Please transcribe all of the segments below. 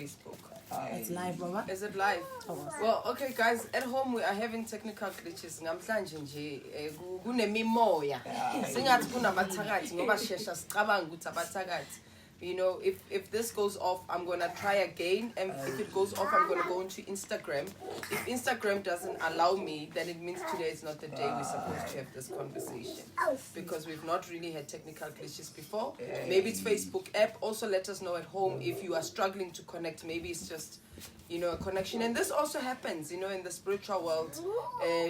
Facebook. It's live, Baba. Is it live? Well, okay, guys. At home we are having technical glitches. Ngamhlanje nje kunemimoya. Singathi kunabathakathi ngoba shesha sicabanga ukuthi abathakathi. You know, if this goes off, I'm going to try again. And if it goes off, I'm going to go into Instagram. If Instagram doesn't allow me, then it means today is not the day we're supposed to have this conversation. Because we've not really had technical glitches before. Maybe it's Facebook app. Also, let us know at home if you are struggling to connect. Maybe it's just, you know, a connection. And this also happens, you know, in the spiritual world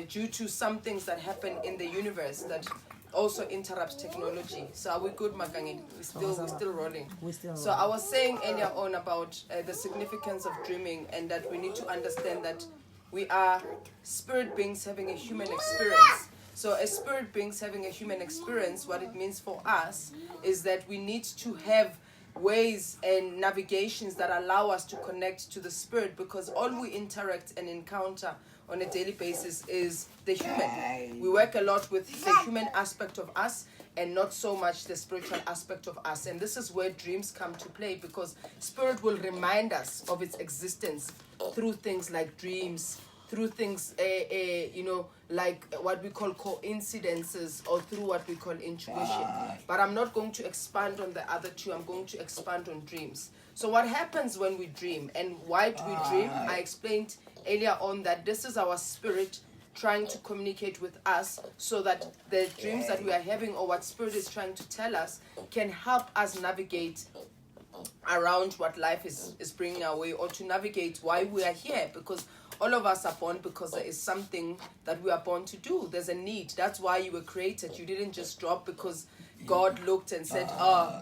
due to some things that happen in the universe that also interrupts technology. So are we good, Magangi? We're still rolling. So I was saying earlier on about the significance of dreaming, and that we need to understand that we are spirit beings having a human experience. So as spirit beings having a human experience, what it means for us is that we need to have ways and navigations that allow us to connect to the spirit, because all we interact and encounter on a daily basis is the human. We work a lot with the human aspect of us and not so much the spiritual aspect of us. And this is where dreams come to play, because spirit will remind us of its existence through things like dreams, through things, you know, like what we call coincidences, or through what we call intuition. But I'm not going to expand on the other two. I'm going to expand on dreams. So what happens when we dream, and why do we dream? I explained earlier on that this is our spirit trying to communicate with us, so that the dreams that we are having, or what spirit is trying to tell us, can help us navigate around what life is bringing our way, or to navigate why we are here. Because all of us are born because there is something that we are born to do. There's a need. That's why you were created. You didn't just drop because God looked and said,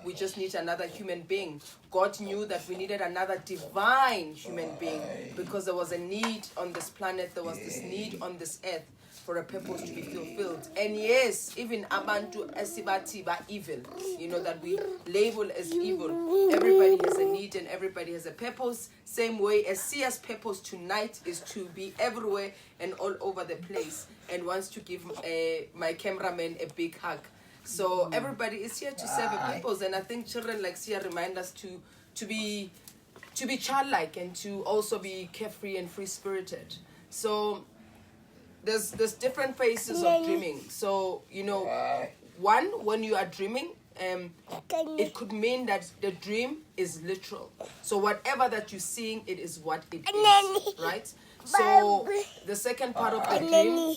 we just need another human being. God knew that we needed another divine human being, because there was a need on this planet. There was this need on this earth for a purpose to be fulfilled. And yes, even abantu esibati ba evil, you know, that we label as evil. Everybody has a need and everybody has a purpose. Same way as Sia's purpose tonight is to be everywhere and all over the place, and wants to give my cameraman a big hug. So everybody is here to serve a purpose, and I think children like Sia remind us to be childlike, and to also be carefree and free-spirited. So there's different phases of dreaming. So, you know, one, when you are dreaming, it could mean that the dream is literal. So whatever that you're seeing, it is what it is, right? So the second part of the dream,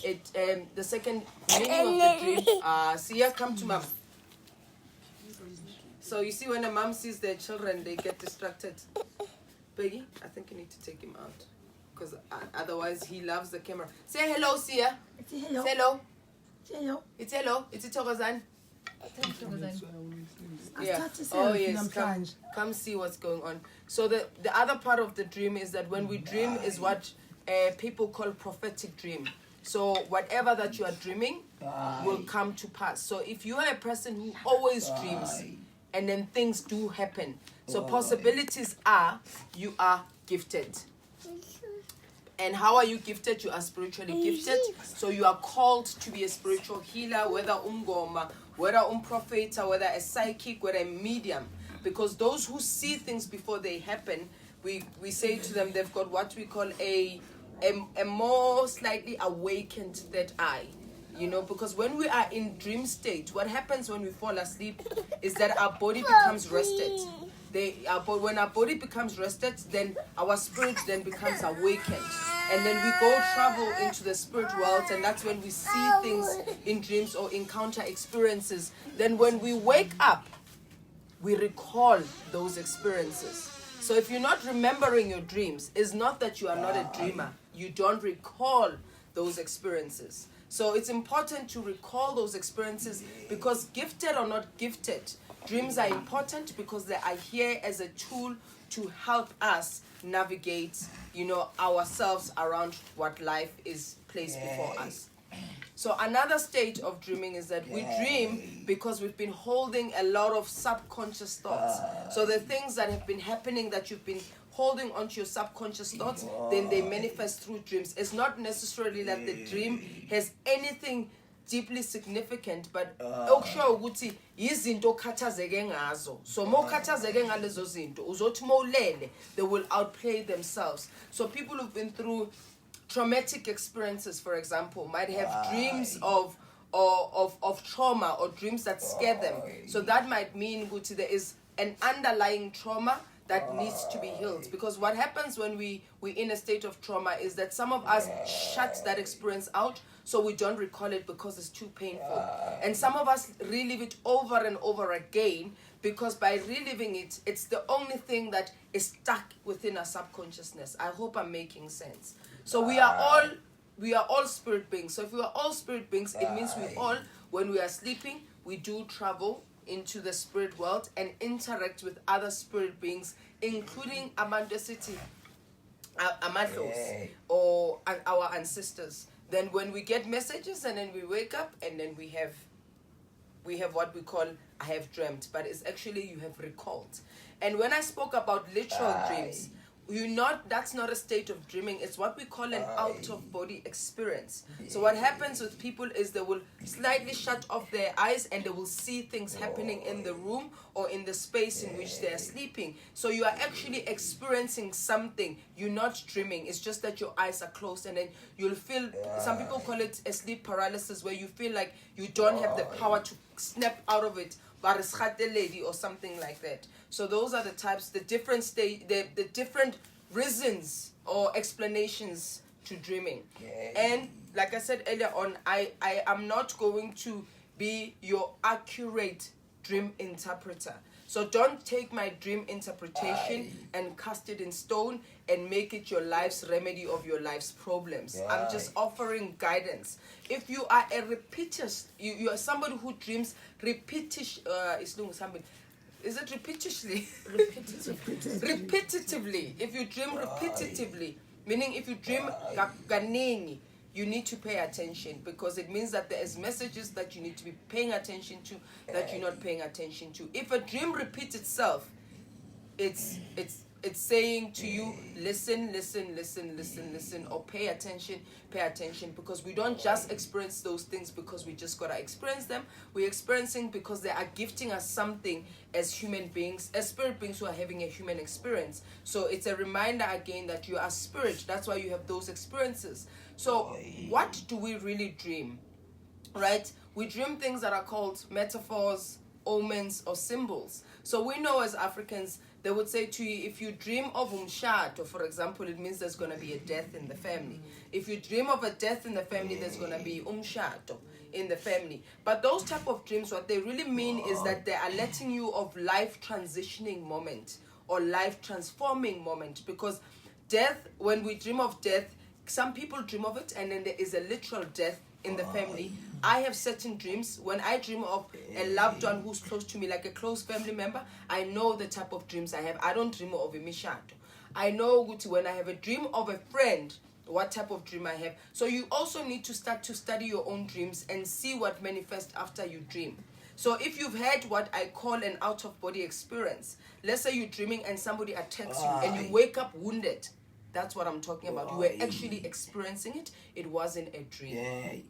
the second meaning of the dream, Sia, come to mom. So you see, when a mom sees their children, they get distracted. Peggy, I think you need to take him out, because otherwise he loves the camera. Say hello, Sia. Hello. Say hello. Hello. It's hello. It's Itogozan. Yeah. Oh yes. Come see what's going on. So the other part of the dream is that when we dream is what people call prophetic dream. So whatever that you are dreaming will come to pass. So if you are a person who always dreams, and then things do happen, so possibilities are you are gifted. And how are you gifted? You are spiritually gifted. So you are called to be a spiritual healer, whether umgoma, whether prophet, whether a psychic, whether a medium. Because those who see things before they happen, we say to them they've got what we call a more slightly awakened third eye. You know, because when we are in dream state, what happens when we fall asleep is that our body becomes rested. When our body becomes rested, then our spirit then becomes awakened. And then we go travel into the spirit world, and that's when we see things in dreams or encounter experiences. Then when we wake up, we recall those experiences. So if you're not remembering your dreams, it's not that you are not a dreamer. You don't recall those experiences. So it's important to recall those experiences, because gifted or not gifted, dreams are important because they are here as a tool to help us navigate, you know, ourselves around what life is placed before us. So another stage of dreaming is that we dream because we've been holding a lot of subconscious thoughts. So the things that have been happening that you've been holding onto your subconscious thoughts, then they manifest through dreams. It's not necessarily that the dream has anything deeply significant, but okusho ukuthi izinto okhathazeke ngazo. So mo khathazeke ngalezo zinto uzothi mawulele, they will outplay themselves. So people who've been through traumatic experiences, for example, might have dreams of trauma or dreams that scare them. So that might mean ukuthi there is an underlying trauma that needs to be healed. Because what happens when we're in a state of trauma is that some of us shut that experience out, so we don't recall it because it's too painful. And some of us relive it over and over again, because by reliving it, it's the only thing that is stuck within our subconsciousness. I hope I'm making sense. So we are all spirit beings. So if we are all spirit beings, it means we all, when we are sleeping, we do travel into the spirit world and interact with other spirit beings, including Amandosity, Amadlos, or our ancestors. Then when we get messages and then we wake up and then we have what we call I have dreamt, but it's actually you have recalled. And when I spoke about literal dreams, that's not a state of dreaming. It's what we call an out-of-body experience. So what happens with people is they will slightly shut off their eyes and they will see things happening in the room or in the space in which they are sleeping. So you are actually experiencing something. You're not dreaming. It's just that your eyes are closed, and then you'll feel, some people call it a sleep paralysis, where you feel like you don't have the power to snap out of it, lady or something like that. So those are the types, the different the different reasons or explanations to dreaming. And like I said earlier on, I am not going to be your accurate dream interpreter. So don't take my dream interpretation and cast it in stone and make it your life's remedy of your life's problems. I'm just offering guidance. If you are a you are somebody who dreams is it repetitiously? Repetitively. If you dream repetitively, meaning if you dream ganeni, you need to pay attention, because it means that there is messages that you need to be paying attention to that you're not paying attention to. If a dream repeats itself, it's saying to you, listen, or pay attention, because we don't just experience those things because we just gotta experience them. We're experiencing because they are gifting us something as human beings, as spirit beings who are having a human experience. So it's a reminder again that you are spirit. That's why you have those experiences. So what do we really dream? Right? We dream things that are called metaphors, omens, or symbols. So we know as Africans, they would say to you, if you dream of umshato, for example, it means there's going to be a death in the family. If you dream of a death in the family, there's going to be umshato in the family. But those type of dreams, what they really mean is that they are letting you of life transitioning moment or life transforming moment. Because death, when we dream of death, some people dream of it and then there is a literal death in the family. I have certain dreams. When I dream of a loved one who's close to me, like a close family member, I know the type of dreams I have. I don't dream of a mishato. I know when I have a dream of a friend, what type of dream I have. So you also need to start to study your own dreams and see what manifests after you dream. So if you've had what I call an out-of-body experience, let's say you're dreaming and somebody attacks you and you wake up wounded, that's what I'm talking about. You were actually experiencing it. It wasn't a dream.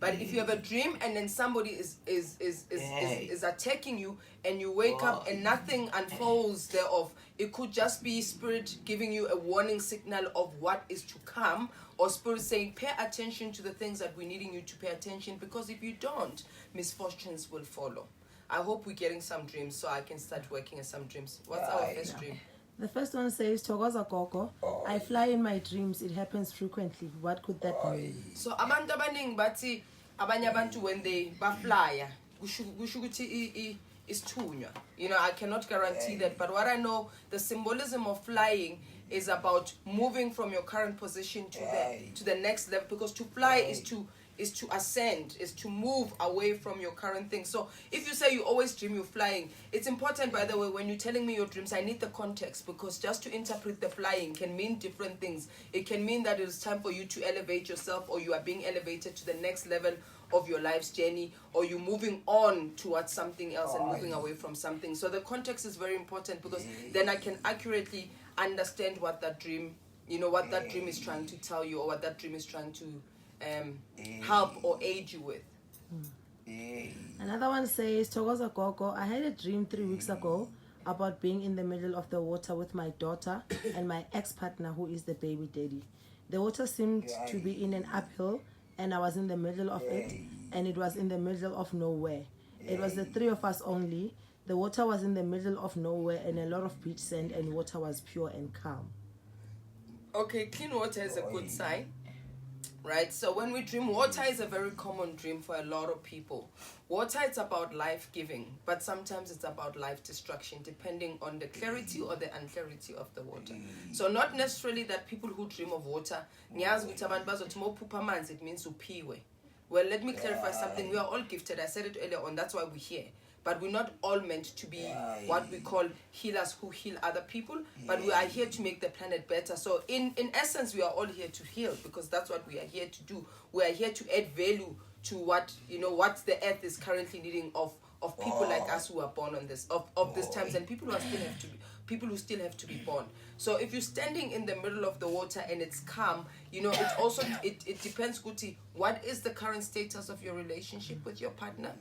But if you have a dream and then somebody is attacking you and you wake up and nothing unfolds thereof, it could just be spirit giving you a warning signal of what is to come, or spirit saying, pay attention to the things that we're needing you to pay attention, because if you don't, misfortunes will follow. I hope we're getting some dreams so I can start working on some dreams. What's our first dream? The first one says, Thokoza Gogo, I fly in my dreams. It happens frequently. What could that mean? So abantu abaningi bathi abanye abantu when they bafly kusho ukuthi isithunywa. You know, I cannot guarantee that, but what I know, the symbolism of flying is about moving from your current position to the next level, because to fly is to ascend, is to move away from your current thing. So if you say you always dream you're flying, it's important, by the way, when you're telling me your dreams, I need the context, because just to interpret the flying can mean different things. It can mean that it's time for you to elevate yourself, or you are being elevated to the next level of your life's journey, or you're moving on towards something else and moving away from something. So the context is very important, because then I can accurately understand what that dream, what that dream is trying to tell you, or what that dream is trying to help or aid you with. Another one says, Togoza Gogo, I had a dream 3 weeks ago about being in the middle of the water with my daughter and my ex-partner who is the baby daddy. The water seemed to be in an uphill and I was in the middle of it, and it was in the middle of nowhere. It was the 3 of us only. The water was in the middle of nowhere and a lot of beach sand, and water was pure and calm. Okay, clean water is a good sign, right? So when we dream, water is a very common dream for a lot of people. Water, it's about life-giving, but sometimes it's about life destruction, depending on the clarity or the unclarity of the water. So not necessarily that people who dream of water, it means upiwe. Well, let me clarify something. We are all gifted. I said it earlier on. That's why we're here. But we're not all meant to be what we call healers who heal other people. But we are here to make the planet better. So in essence, we are all here to heal, because that's what we are here to do. We are here to add value to what the earth is currently needing of people like us who are born on this of these times, and people who still have to be born. So if you're standing in the middle of the water and it's calm, it's also it depends, Guti, what is the current status of your relationship with your partner?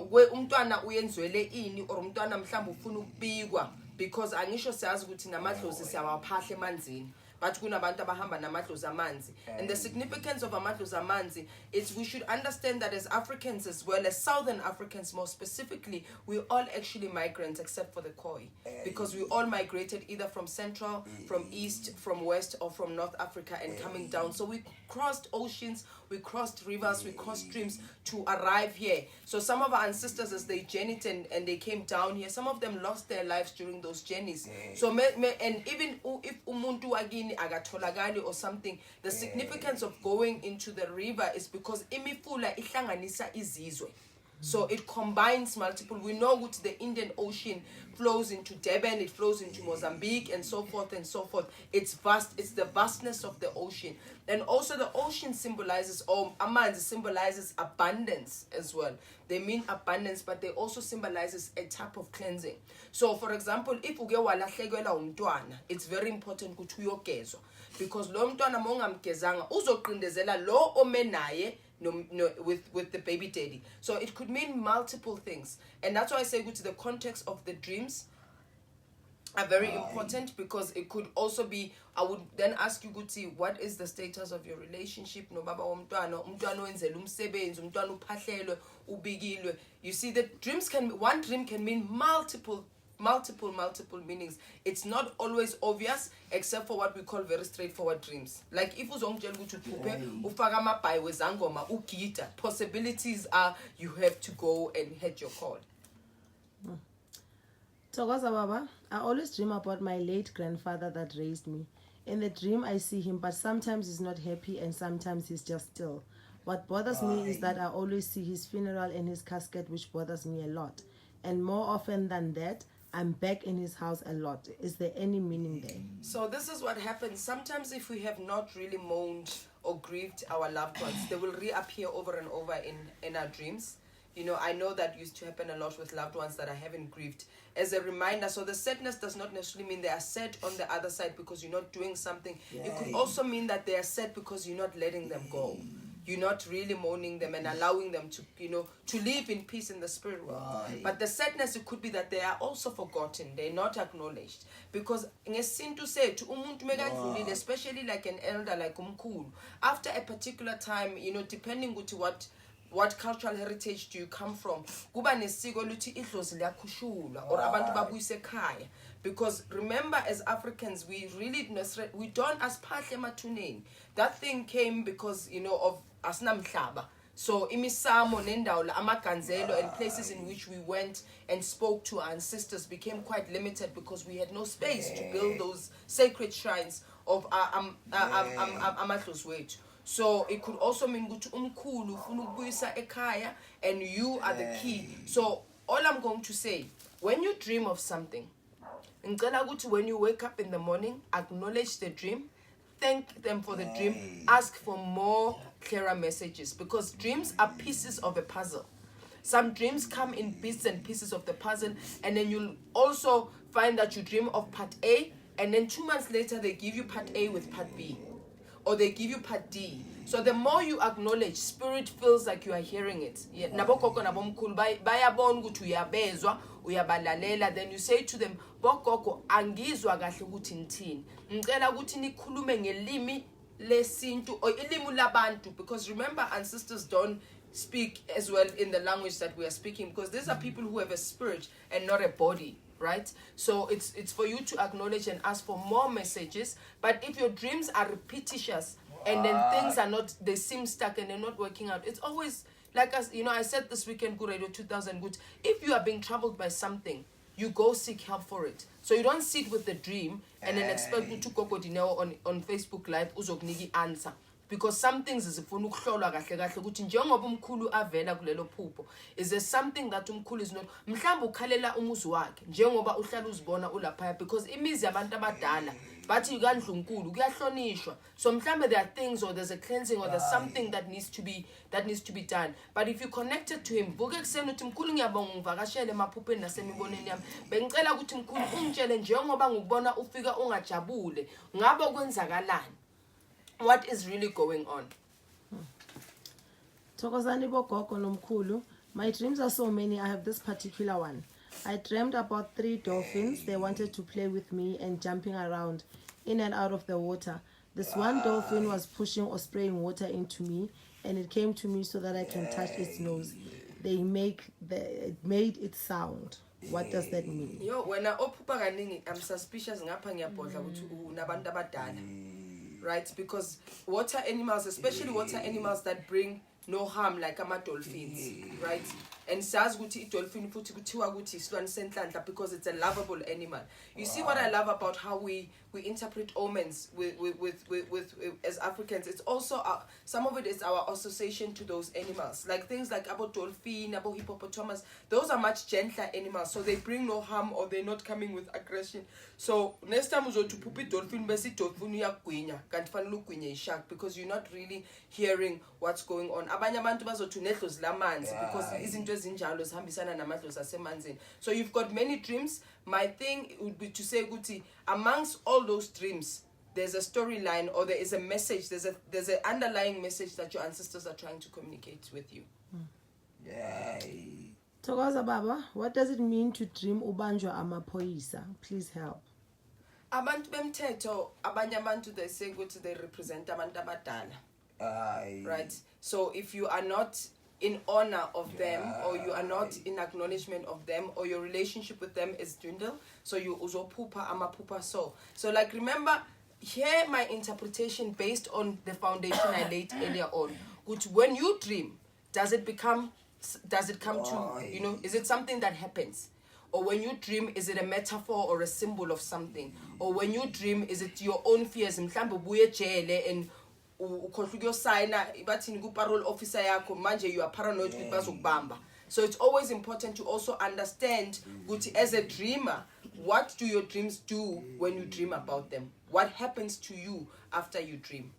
Where umntwana uyenzwele ini or umntwana mhlawumbe ufuna ukubikwa, because angisho siyazi ukuthi namadlozi siyawaphahle emanzini, but kunabantu abahamba namadlozi amanzi. And the significance of amadlozi amanzi is we should understand that as Africans, as well as Southern Africans more specifically, we're all actually migrants except for the Khoi, because we all migrated either from Central, from East, from West, or from North Africa and coming down. So we crossed oceans, we crossed rivers, we crossed streams to arrive here. So some of our ancestors, as they journeyed and they came down here, some of them lost their lives during those journeys. So and even if umuntu wagini agatholakali or something, the significance of going into the river is because imifula ihlanganisa izizwe. So it combines multiple. We know what the Indian Ocean flows into Durban, it flows into Mozambique, and so forth and so forth. It's vast. It's the vastness of the ocean. And also the ocean symbolizes, amanzi symbolizes abundance as well. They mean abundance, but they also symbolizes a type of cleansing. So for example, if uge walahlekelwa umntwana, it's very important ukuthi uyogezwa, because lo mntwana mongamgezanga uzoqindezela lo omenaye with the baby daddy. So it could mean multiple things, and that's why I say go to the context of the dreams are very important, because it could also be, I would then ask you, Guti, what is the status of your relationship? No baba umntwana wenzela umsebenzi, umntwana uphahlelwe, ubikilwe. You see, the dreams one dream can mean multiple meanings. It's not always obvious, except for what we call very straightforward dreams. Like if uzongitshela ukuthi uphuphe ufaka amabhayi wezangoma ugida, possibilities are you have to go and head your call. Togoza Baba, I always dream about my late grandfather that raised me. In the dream, I see him, but sometimes he's not happy and sometimes he's just still. What bothers me is that I always see his funeral and his casket, which bothers me a lot. And more often than that, I'm back in his house a lot. Is there any meaning there? So this is what happens. Sometimes if we have not really mourned or grieved our loved ones, they will reappear over and over in our dreams. I know that used to happen a lot with loved ones that I haven't grieved. As a reminder, so the sadness does not necessarily mean they are sad on the other side because you're not doing something. It could also mean that they are sad because you're not letting them go. You're not really mourning them and allowing them to, to live in peace in the spirit world. But the sadness, it could be that they are also forgotten. They're not acknowledged. Because ngesintu sethu umuntu mekadlulile, especially like an elder like umkhulu, after a particular time, depending on what cultural heritage do you come from, kuba nesiko luthi idlozi liyakhushulwa or abantu babuyise ekhaya. Because remember, as Africans, we don't asiphahle emathuneni. That thing came because of asinamhlaba. So imisamo nendawo amaganzelo and places in which we went and spoke to our ancestors became quite limited because we had no space to build those sacred shrines of amadlozi wethu. So it could also mean ukuthi umkhulu ufuna ukubuyisa ekhaya and you are the key. So all I'm going to say, when you dream of something, ngicela ukuthi when you wake up in the morning, acknowledge the dream, thank them for the dream, ask for more clearer messages, because dreams are pieces of a puzzle. Some dreams come in bits and pieces of the puzzle, and then you'll also find that you dream of part A, and then 2 months later they give you part A with part B. or they give you part D. So the more you acknowledge, spirit feels like you are hearing it. Nabogogo nabomkhulu bayabona ukuthi uyabezwa, uyabalalela. Then you say to them, Bogogo angizwa kahle ukuthi nithini. Ngicela ukuthi nikhulume ngelimi lesintu or ilimu labantu, because remember, ancestors don't speak as well in the language that we are speaking, because these are people who have a spirit and not a body, right? So it's for you to acknowledge and ask for more messages. But if your dreams are repetitious and then things are not, they seem stuck and they're not working out, it's always like, as you know, I said this weekend, Good Radio 2000 Good, if you are being troubled by something, you go seek help for it. So you don't sit with the dream and then expect to Gogo Dineo on Facebook Live uzokuniki answer, because some things zifuna ukuhlolwa kahle kahle ukuthi njengoba umkhulu avela kulelo phupho, is there something that umkhulu is not, mhlawumbe ukhalela umuzi wakhe njengoba uhlala uzibona ulapha, because imizi yabantu abadala bathi kandlunkulu kuyahlonishwa. So mhlawumbe there are things, or there's a cleansing, or there's something that needs to be done. But if you connected to him, vuke kuseni uthi mkhulu ngiyabonga ngivakashele emaphupheni nasemiboneni yami, bengicela ukuthi mkhulu ungitshele njengoba ngikubona ufika ungajabule, ngabe kwenzakalani, what is really going on. Thokozani bogogo nomkhulu. My dreams are so many. I have this particular one. I dreamed about 3 dolphins. They wanted to play with me and jumping around in and out of the water. This one dolphin was pushing or spraying water into me, and it came to me so that I can touch its nose. It made it sound. What does that mean? Yo, when I opupa kaningi, I'm suspicious ngapha ngiyabhodla ukuthi unabantu abadala. Right? Because water animals, especially water animals that bring no harm, like dolphins, right? And says guti dolphin futhi kuthiwa ukuthi isilwane senhlanhla because it's a lovable animal. You see what I love about how we interpret omens with as Africans. It's also some of it is our association to those animals, like things like about dolphin, about hippopotamus. Those are much gentler animals, so they bring no harm, or they're not coming with aggression. So next time uzo to pupi dolphin, besi dolphin uyagwinya kanti fanele ugwinye ishark, because you're not really hearing what's going on. Abanye abantu bazothi unedlozi lamanzi because izinto ezinjalo zihambisana namadlozi asemanzini. So you've got many dreams. My thing would be to say guti, amongst all those dreams, there's a storyline, or there is a message, there's an underlying message that your ancestors are trying to communicate with you. Yay. Thokoza Baba, what does it mean to dream ubanjwa amaphoyisa? Please help. Abantu bemthetho, abanye abantu, they say ukuthi they represent abantu abadala. Right? So if you are not in honor of them, or you are not in acknowledgement of them, or your relationship with them is dwindled, so you uzopupa amapupa so. So like, remember, hear my interpretation based on the foundation I laid earlier on. Which when you dream, does it come to, you know, is it something that happens? Or when you dream, is it a metaphor or a symbol of something? Or when you dream, is it your own fears? Mhlambe ubuye ejele and ukhohluka signer bathini ku parole officer yakho manje you are paranoid ukuthi bazokubamba. So it's always important to also understand ukuthi as a dreamer, what do your dreams do when you dream about them? What happens to you after you dream?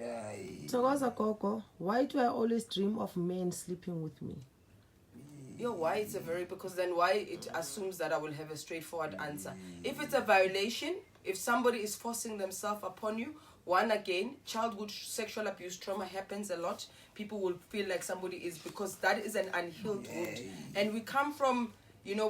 Thokoza Gogo, why do I always dream of men sleeping with me? Why it's because then why it assumes that I will have a straightforward answer. If it's a violation, if somebody is forcing themselves upon you, one, again, childhood sexual abuse trauma happens a lot. People will feel like somebody is, because that is an unhealed wound. And we come from, you know,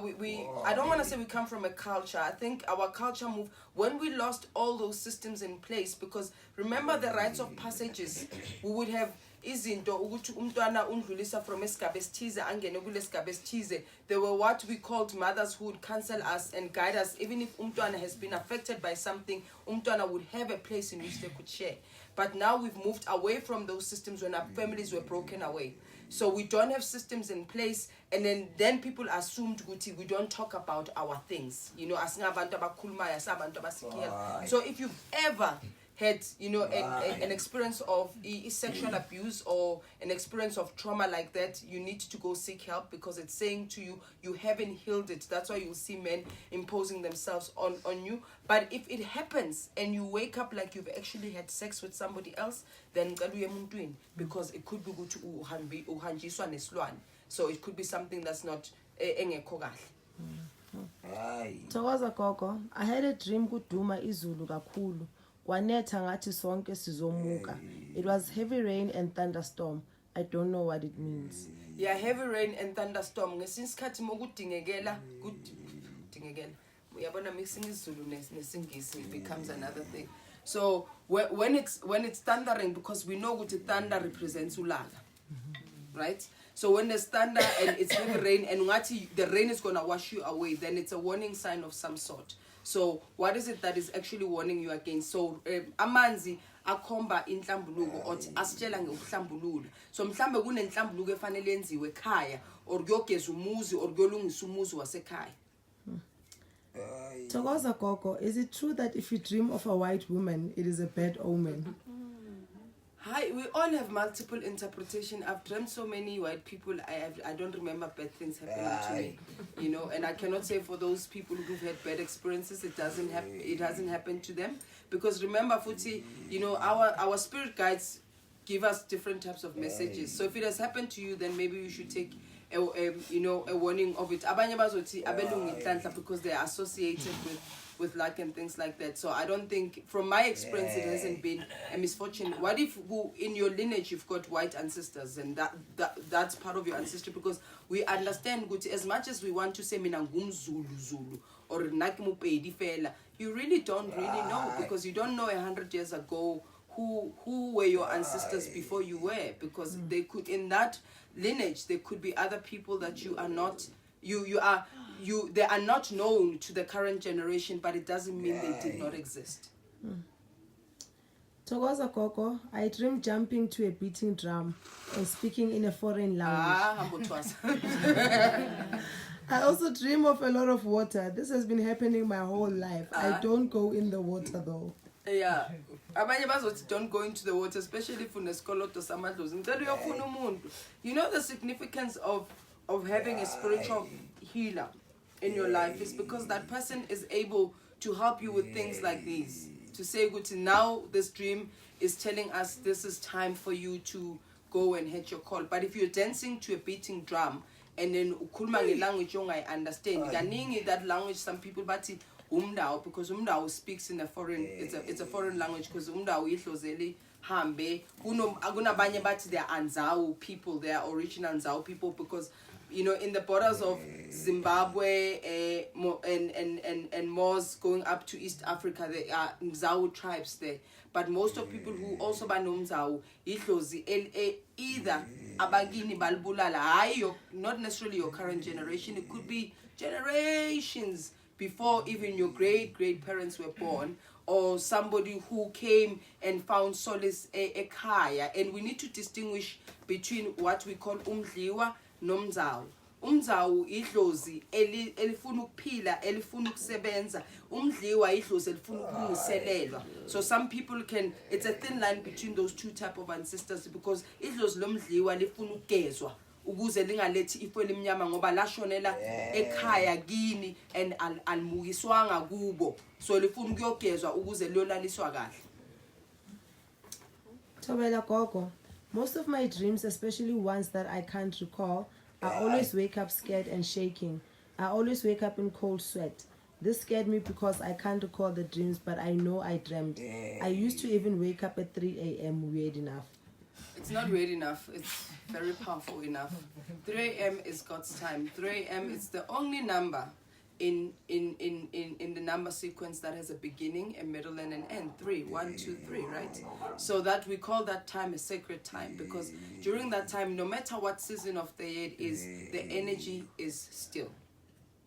I don't want to say we come from a culture. I think our culture moved when we lost all those systems in place, because remember the rites of passages. We would have izinto ukuthi umntwana undlulisa from esigaba esithize angene kule sigaba esithize. There were what we called mothers who would counsel us and guide us. Even if umntwana has been affected by something, umntwana would have a place in which they could share. But now we've moved away from those systems when our families were broken away. So we don't have systems in place, and then people assumed ukuthi we don't talk about our things. You know, asingabantu abakhulumayo, asabantu abasikela. So if you've ever had, you know, an experience of sexual abuse or an experience of trauma like that, you need to go seek help, because it's saying to you, you haven't healed it. That's why you'll see men imposing themselves on you. But if it happens and you wake up like you've actually had sex with somebody else, then because it could be good to uhanjiswa nesilwane. So it could be something that's not engekho kahle. Thokoza Gogo, I had a dream kuduma izulu kakhulu. Kwanetha ngathi sonke sizomuka. It was heavy rain and thunderstorm. I don't know what it means. Yeah, heavy rain and thunderstorm. Ngesinye isikhathi mokudingekela uyabona mixing isiZulu nesingisi becomes another thing. So when it's thundering, because we know that thunder represents ulaka, right? So when there's thunder and it's heavy rain and the rain is gonna wash you away, then it's a warning sign of some sort. So what is it that is actually warning you against? So amanzi akhomba inhlambuluko othi asitshela ngokuhlambulula. So mhlambe kunenhlambuluko efanele yenziwe ekhaya or kuyogeza umuzi or kuyolungisa umuzi wasekhaya. Thokoza Gogo, is it true that if you dream of a white woman, it is a bad omen? Hi, we all have multiple interpretation. I've dreamt so many white people. I don't remember bad things happening to me, you know. And I cannot say for those people who've had bad experiences, it hasn't happened to them. Because remember, Futi, you know, our spirit guides give us different types of messages. So if it has happened to you, then maybe you should take a warning of it. Abanye bazothi abelungu inhlanhla because they are associated with luck and things like that. So I don't think, from my experience, it hasn't been a misfortune. What if in your lineage you've got white ancestors and that's part of your ancestry? Because we understand good as much as we want to say mina ngumZulu or nakimupedi fela, you really don't really know, because you don't know 100 years ago who were your ancestors before you were, because they could, in that lineage, there could be other people that you are not, they are not known to the current generation, but it doesn't mean they did not exist. Thokoza Gogo, I dream jumping to a beating drum and speaking in a foreign language. I also dream of a lot of water. This has been happening my whole life. I don't go in the water though. Yeah. Abanye bazothi don't go into the water, especially if unesikoloto samadlozi. Ngicela uyofuna umuntu. You know the significance of having a spiritual healer in your life is because that person is able to help you with things like these. To say, good, now this dream is telling us this is time for you to go and hit your call. But if you're dancing to a beating drum and then ukhuluma ngelanguage I understand, kaningi that language some people bathi umndao, because umndao speaks in a foreign, it's a foreign language, because umndao ihlozeli hambe kunabanye bathi they are Anzau people, they are original Anzau people, because you know, in the borders of Zimbabwe and Moors going up to East Africa, there are Mzau tribes there. But most of people who also ba Mzau, either abagini balbulala, not necessarily your current generation, it could be generations before even your great-great-parents were born, or somebody who came and found solace ekhaya. And we need to distinguish between what we call umdliwa nomzau. Umzau idlozi elifuna ukuphila, elifuna ukusebenza. Umdliwa idlozi elifuna ukulungiselelwa. So some people can, it's a thin line between those two type of ancestors, because idlozi lomdliwa lifuna ukugezwa ukuze lingalethi ifo elimnyama ngoba lashonela ekhaya kini and almukiswanga kubo, so lifuna ukuyogezwa ukuze liyolaliswa kahle. Thobela Gogo, most of my dreams, especially ones that I can't recall, I always wake up scared and shaking. I always wake up in cold sweat. This scared me because I can't recall the dreams, but I know I dreamt. I used to even wake up at 3 a.m. Weird enough. It's not weird enough. It's very powerful enough. 3 a.m. is God's time. 3 a.m. is the only number in the number sequence that has a beginning, a middle, and an end. 3, 1, 2, 3, right? So that we call that time a sacred time, because during that time, no matter what season of the year it is, the energy is still.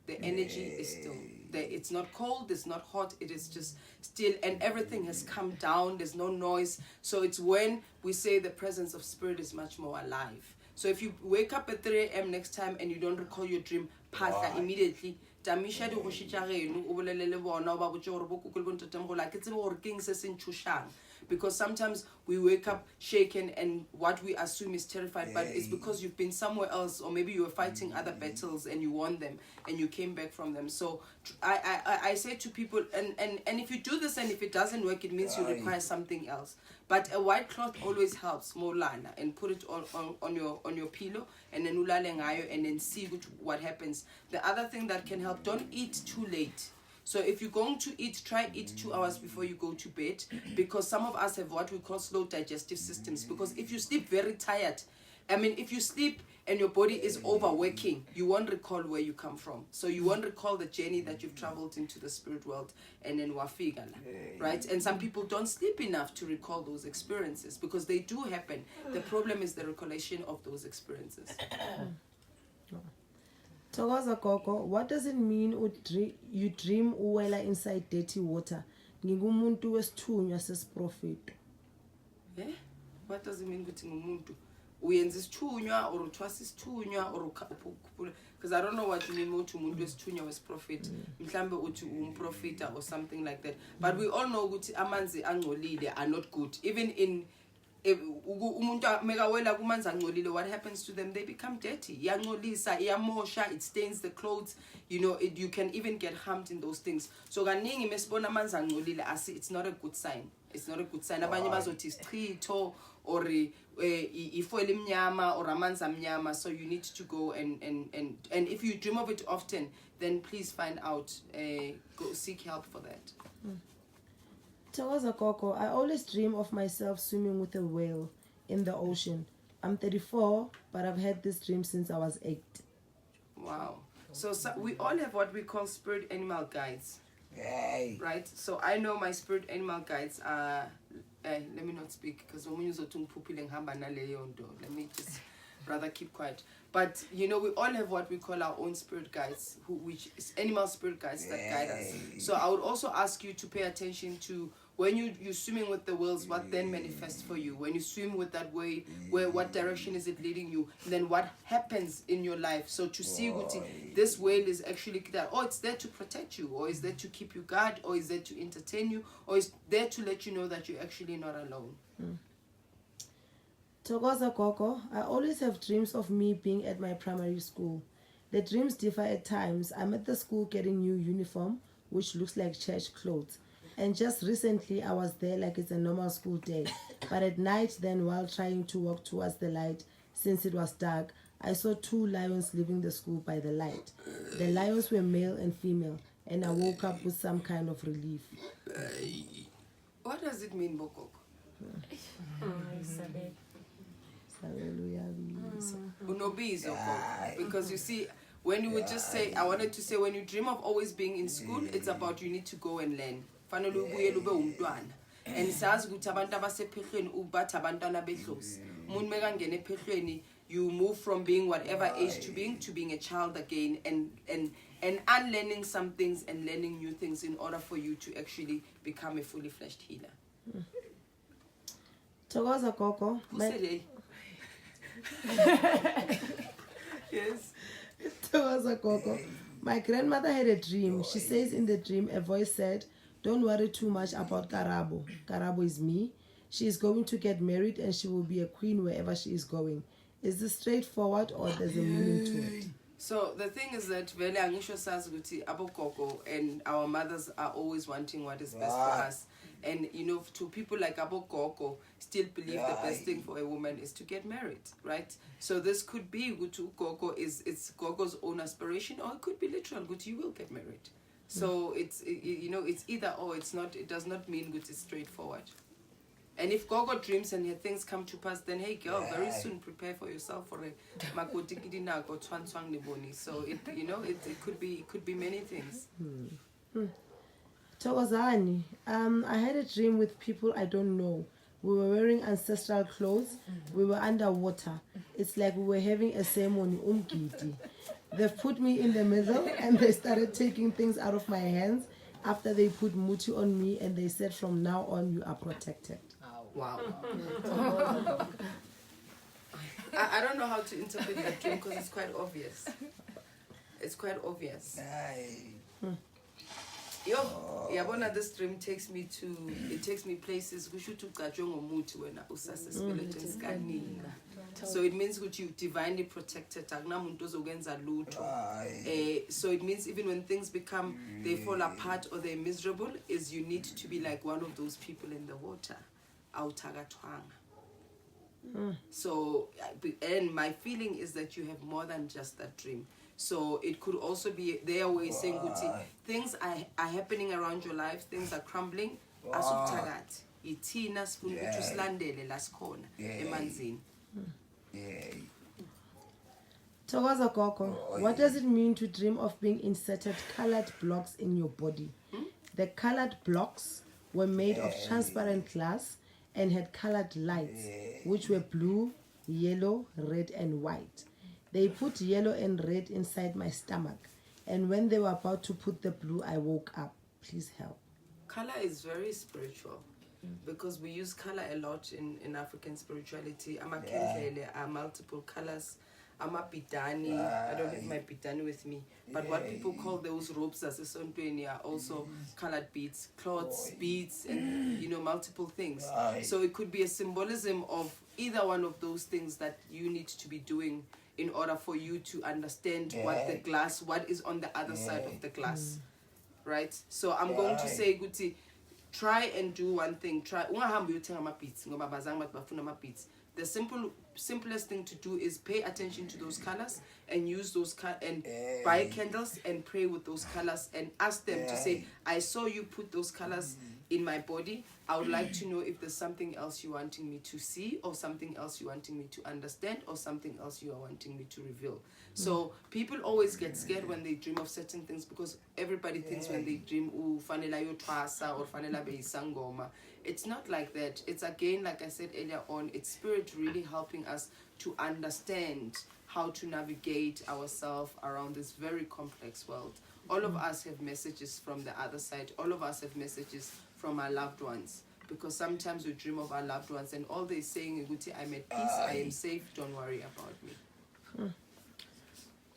The energy is still. It's not cold, it's not hot, it is just still, and everything has come down, there's no noise. So it's when we say the presence of spirit is much more alive. So if you wake up at 3 a.m. next time and you don't recall your dream, phahla immediately. Tamisha di goshitjageno o bolelele bona o ba botse gore bo kukul bo ntatemgo la ke tsebe gore keng se se nthushang, because sometimes we wake up shaken and what we assume is terrified, but it's because you've been somewhere else, or maybe you were fighting other battles and you won them and you came back from them. So I say to people, and if you do this and if it doesn't work, it means you require something else. But a white cloth always helps, molana, and put it on your pillow, and then ulale ngayo, and then see what happens. The other thing that can help, don't eat too late. So if you're going to eat, try eat 2 hours before you go to bed, because some of us have what we call slow digestive systems. Because if you sleep very tired, if you sleep and your body is overworking, you won't recall where you come from. So you won't recall the journey that you've traveled into the spirit world and then wafika, right? And some people don't sleep enough to recall those experiences, because they do happen. The problem is the recollection of those experiences. Togoza Gogo, what does it mean you dream uwela inside dirty water? Ngingumuntu wesithunywa sesiprophet. Yeah? What does it mean ukuthi ngumuntu? Uyenza isithunywa or uthwasa isithunywa or because I don't know what you mean ukuthi umuntu wesithunywa wesiprophet. Mhlambe uthi umprofeta or something like that. But we all know ukuthi amanzi angcolile are not good. Even in umuntu megawela kumanzi angcolile, what happens to them? They become dirty. Yangcolisa, iyamosha, it stains the clothes. You know, you can even get harmed in those things. So kaningi mesibona amanzi angcolile, it's not a good sign. It's not a good sign. Abanye bazothi isichitho or ifoil imnyama or amanzi amnyama. So you need to go and if you dream of it often, then please find out, go seek help for that. Togoza Gogo, I always dream of myself swimming with a whale in the ocean. I'm 34, but I've had this dream since I was 8. Wow. So we all have what we call spirit animal guides. Yay. Right? So I know my spirit animal guides are... let me not speak, because let me just rather keep quiet. But, you know, we all have what we call our own spirit guides, which is animal spirit guides that guide us. So I would also ask you to pay attention to when you're swimming with the whales, what then manifests for you? When you swim with that whale, what direction is it leading you? And then what happens in your life? So to see this whale is actually that, it's there to protect you, or is there to keep you guard, or is there to entertain you, or is there to let you know that you're actually not alone. Togoza Gogo, I always have dreams of me being at my primary school. The dreams differ at times. I'm at the school getting new uniform, which looks like church clothes. And just recently, I was there like it's a normal school day. But at night then, while trying to walk towards the light, since it was dark, I saw 2 lions leaving the school by the light. The lions were male and female, and I woke up with some kind of relief. What does it mean, Bokok? Because you see, when you would just say, I wanted to say, when you dream of always being in school, it's about you need to go and learn. And you move from being whatever age to being a child again, and unlearning some things and learning new things in order for you to actually become a fully fledged healer. Togoza Gogo. Yes. Togoza Gogo. My grandmother had a dream. She says in the dream, a voice said, "Don't worry too much about Karabo. Karabo is me. She is going to get married and she will be a queen wherever she is going." Is this straightforward or there's a meaning to it? So the thing is that vele angisho sazi ukuthi abogogo and our mothers are always wanting what is best for us. And you know, to people like abogogo still believe the best thing for a woman is to get married, right? So this could be Gutu Gogo it's Gogo's own aspiration, or it could be literal Gutu, you will get married. So it's it's either or. It does not mean Gutu is straightforward. And if Gogo dreams and her things come to pass, then hey girl, very soon prepare for yourself for a makotikidina or twanswang niboni. So it could be many things. Togozani, I had a dream with people I don't know. We were wearing ancestral clothes. We were underwater. It's like we were having a ceremony, umgidi. They've put me in the middle and they started taking things out of my hands after they put muti on me, and they said from now on you are protected. Wow. I don't know how to interpret that dream because it's quite obvious. It's quite obvious. Yabona, this dream takes me places. So it means that you divinely protected. So it means even when things they fall apart or they're miserable, is you need to be like one of those people in the water. So, and my feeling is that you have more than just that dream. So it could also be their way saying, things are happening around your life, things are crumbling. Asubthakathi. Ithina sifuna ukuthi usilandele la sikhona emanzini. Thokoza Gogo, what does it mean to dream of being inserted colored blocks in your body? The colored blocks were made of transparent glass and had colored lights, which were blue, yellow, red, and white. They put yellow and red inside my stomach, and when they were about to put the blue, I woke up. Please help. Color is very spiritual because we use color a lot in African spirituality. Amakendlele are multiple colors. Amapitani, I don't have my pitani with me, but what people call those ropes as a sontweni are also colored beads, cloths, beads, and multiple things. So it could be a symbolism of either one of those things that you need to be doing in order for you to understand what is on the other side of the glass, right? So I'm going to say, Guti, try and do one thing. The simplest thing to do is pay attention to those colors and use those and buy candles and pray with those colors and ask them to say, I saw you put those colors in my body. I would like to know if there's something else you're wanting me to see, or something else you're wanting me to understand, or something else you are wanting me to reveal. So people always get scared when they dream of certain things because everybody thinks when they dream, fanela yo twasa or fanela be sangoma. It's not like that. It's again, like I said earlier on, it's spirit really helping us to understand how to navigate ourselves around this very complex world. All of us have messages from the other side. All of us have messages from our loved ones. Because sometimes we dream of our loved ones and all they're saying is, I'm at peace, I am safe, don't worry about me.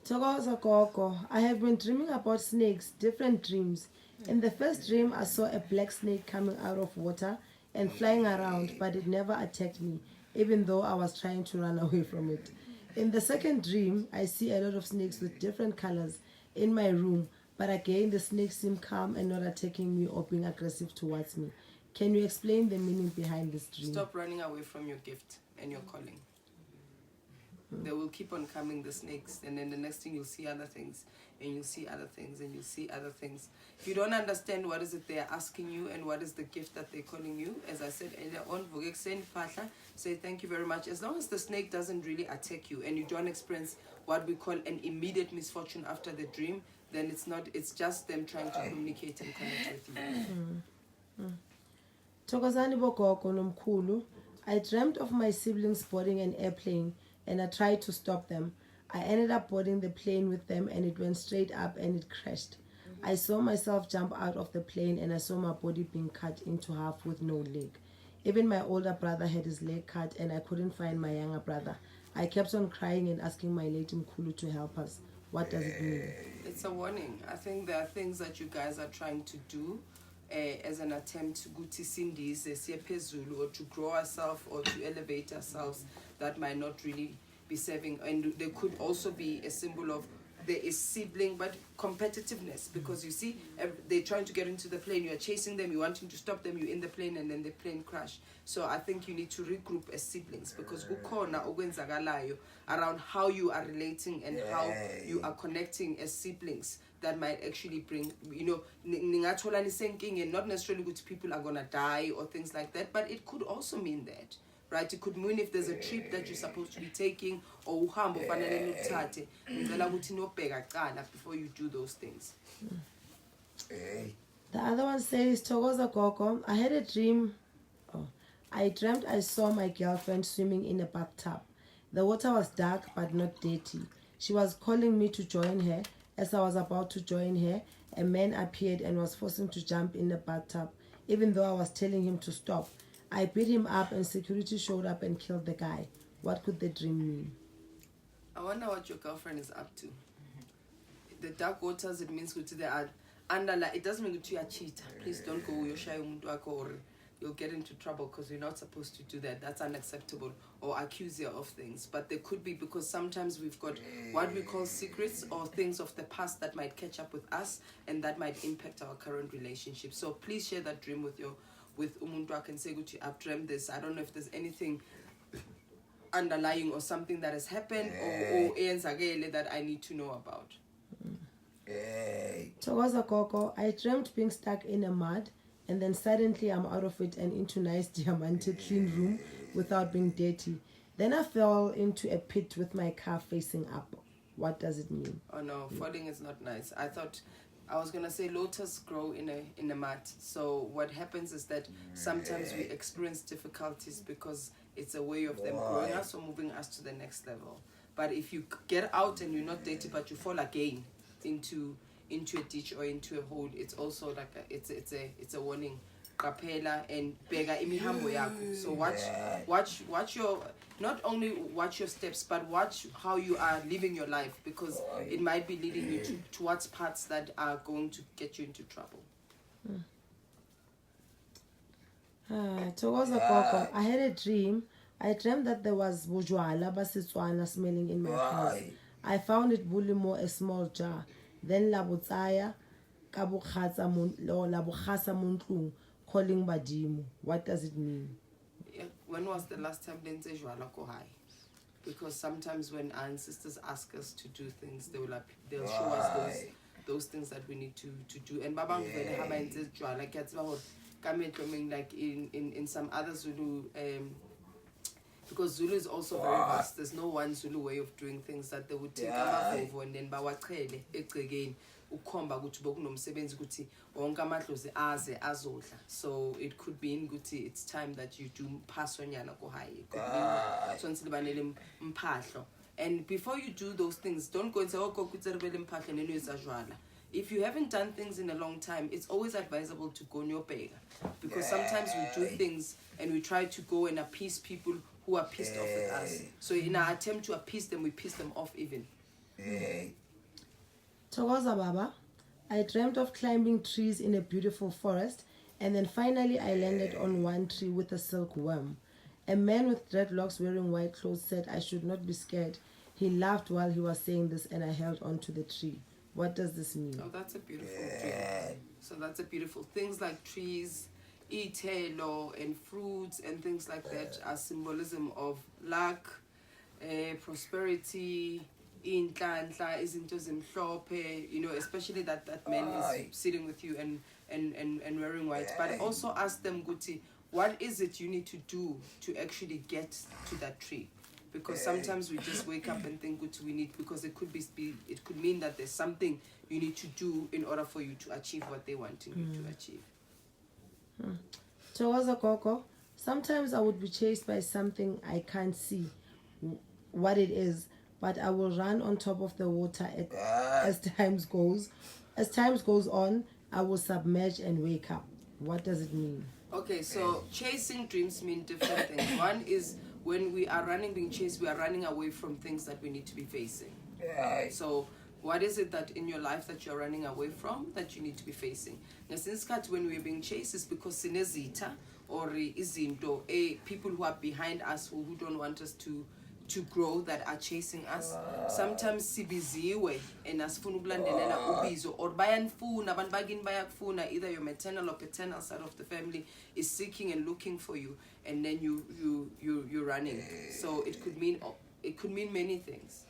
Thokoza Gogo, I have been dreaming about snakes, different dreams. In the first dream, I saw a black snake coming out of water and flying around, but it never attacked me, even though I was trying to run away from it. In the second dream, I see a lot of snakes with different colors in my room, but again, the snakes seem calm and not attacking me or being aggressive towards me. Can you explain the meaning behind this dream? Stop running away from your gift and your calling. They will keep on coming, the snakes, and then the next thing you'll see other things, and you'll see other things, and you'll see other things. If you don't understand what is it they are asking you and what is the gift that they're calling you, as I said earlier on, say thank you very much. As long as the snake doesn't really attack you and you don't experience what we call an immediate misfortune after the dream, then it's just them trying to communicate and connect with you. Thokozani Gogo nomkhulu, I dreamt of my siblings boarding an airplane and I tried to stop them. I ended up boarding the plane with them and it went straight up and it crashed. I saw myself jump out of the plane and I saw my body being cut into half with no leg. Even my older brother had his leg cut and I couldn't find my younger brother. I kept on crying and asking my late Mkhulu to help us. What does it mean? It's a warning. I think there are things that you guys are trying to do as an attempt to go to Cindy's, or to grow ourselves or to elevate ourselves that might not really be serving. And there could also be a symbol of there is sibling but competitiveness, because you see they're trying to get into the plane, you are chasing them, you wanting to stop them, you're in the plane and then the plane crash. So I think you need to regroup as siblings, because kukhona okwenzakalayo around how you are relating and how you are connecting as siblings that might actually bring, ningathola nisenkinge, not necessarily good people are gonna die or things like that, but it could also mean that. Right, it could mean if there's a trip that you're supposed to be taking, or uhambo fanele nuthathe, ngicela ukuthi niyobheka kuqala before you do those things. The other one says, Thokoza Gogo, I had a dream. I dreamt I saw my girlfriend swimming in a bathtub. The water was dark but not dirty. She was calling me to join her. As I was about to join her, a man appeared and was forcing to jump in the bathtub, even though I was telling him to stop. I beat him up and security showed up and killed the guy. What could the dream mean? I wonder what your girlfriend is up to. The dark waters, it means they are under, like, it doesn't mean that you are a cheater. Please don't go, you're shy, or you'll get into trouble because you're not supposed to do that. That's unacceptable. Or accuse you of things. But there could be, because sometimes we've got what we call secrets or things of the past that might catch up with us and that might impact our current relationship. So please share that dream with umuntu. I can say, I've dreamt this. I don't know if there's anything underlying or something that has happened or that I need to know about. Thokoza Gogo, I dreamt being stuck in a mud, and then suddenly I'm out of it and into nice diamante clean room without being dirty. Then I fell into a pit with my car facing up. What does it mean? Oh no, falling is not nice. I thought I was gonna say lotus grow in a mat. So what happens is that sometimes we experience difficulties because it's a way of them growing us or moving us to the next level. But if you get out and you're not dirty, but you fall again into a ditch or into a hole, it's also like it's a warning. Kapela and bega imihambo yakho. So watch your, not only watch your steps, but watch how you are living your life, because it might be leading you towards paths that are going to get you into trouble. Thokoza Gogo, I had a dream. I dreamt that there was bujwala basitswana smelling in my house. I found it bulimo, a small jar. Then labutsaya kabukhatsa muntlung, calling badimu. What does it mean? When was the last time lenze jwala ko hai? Because sometimes when our ancestors ask us to do things, they'll show us those things that we need to do. And babang vele haba enze jwala ke tseba hore ka metlomeng, like in some other Zulu, because Zulu is also very vast. There's no one Zulu way of doing things, that they would take amavovo and then bawachele egcekeni ukhomba ukuthi bokunomsebenzi ukuthi wonke amadlozi aze azodla. So it could be in ukuthi it's time that you do pasonyana ko high. It could be sonke libanele mphahlo. And before you do those things, don't go and say oh kokutserbele mphahlo neno izajwala. If you haven't done things in a long time, it's always advisable to go nyobheka, because sometimes we do things and we try to go and appease people who are pissed off with us. So in our attempt to appease them, we piss them off even. Thokoza Baba, I dreamt of climbing trees in a beautiful forest, and then finally I landed on one tree with a silkworm. A man with dreadlocks wearing white clothes said I should not be scared. He laughed while he was saying this, and I held on to the tree. What does this mean? Oh, that's a beautiful dream. So that's a beautiful. Things like trees, ithelo, and fruits and things like that are symbolism of luck, prosperity, inhlanhla, izinto zimhlophe, you know, especially that man is sitting with you and wearing white. But also ask them, Guti, what is it you need to do to actually get to that tree? Because sometimes we just wake up and think what we need, because it could mean that there's something you need to do in order for you to achieve what they want you to achieve. Thokoza Gogo, sometimes I would be chased by something I can't see what it is, but I will run on top of the water as time goes on. I will submerge and wake up. What does it mean? Okay, so chasing dreams mean different things. One is when we are being chased, we are running away from things that we need to be facing. So what is it that in your life that you're running away from that you need to be facing? Now, since when we're being chased, is because sinezita or izinto, people who are behind us who don't want us to grow, that are chasing us. Sometimes sibiziwe and asifuna ukulandelela ubizo, or bayanfuna abantu bagini bayakufuna, either your maternal or paternal side of the family is seeking and looking for you, and then you're running. So it could mean many things.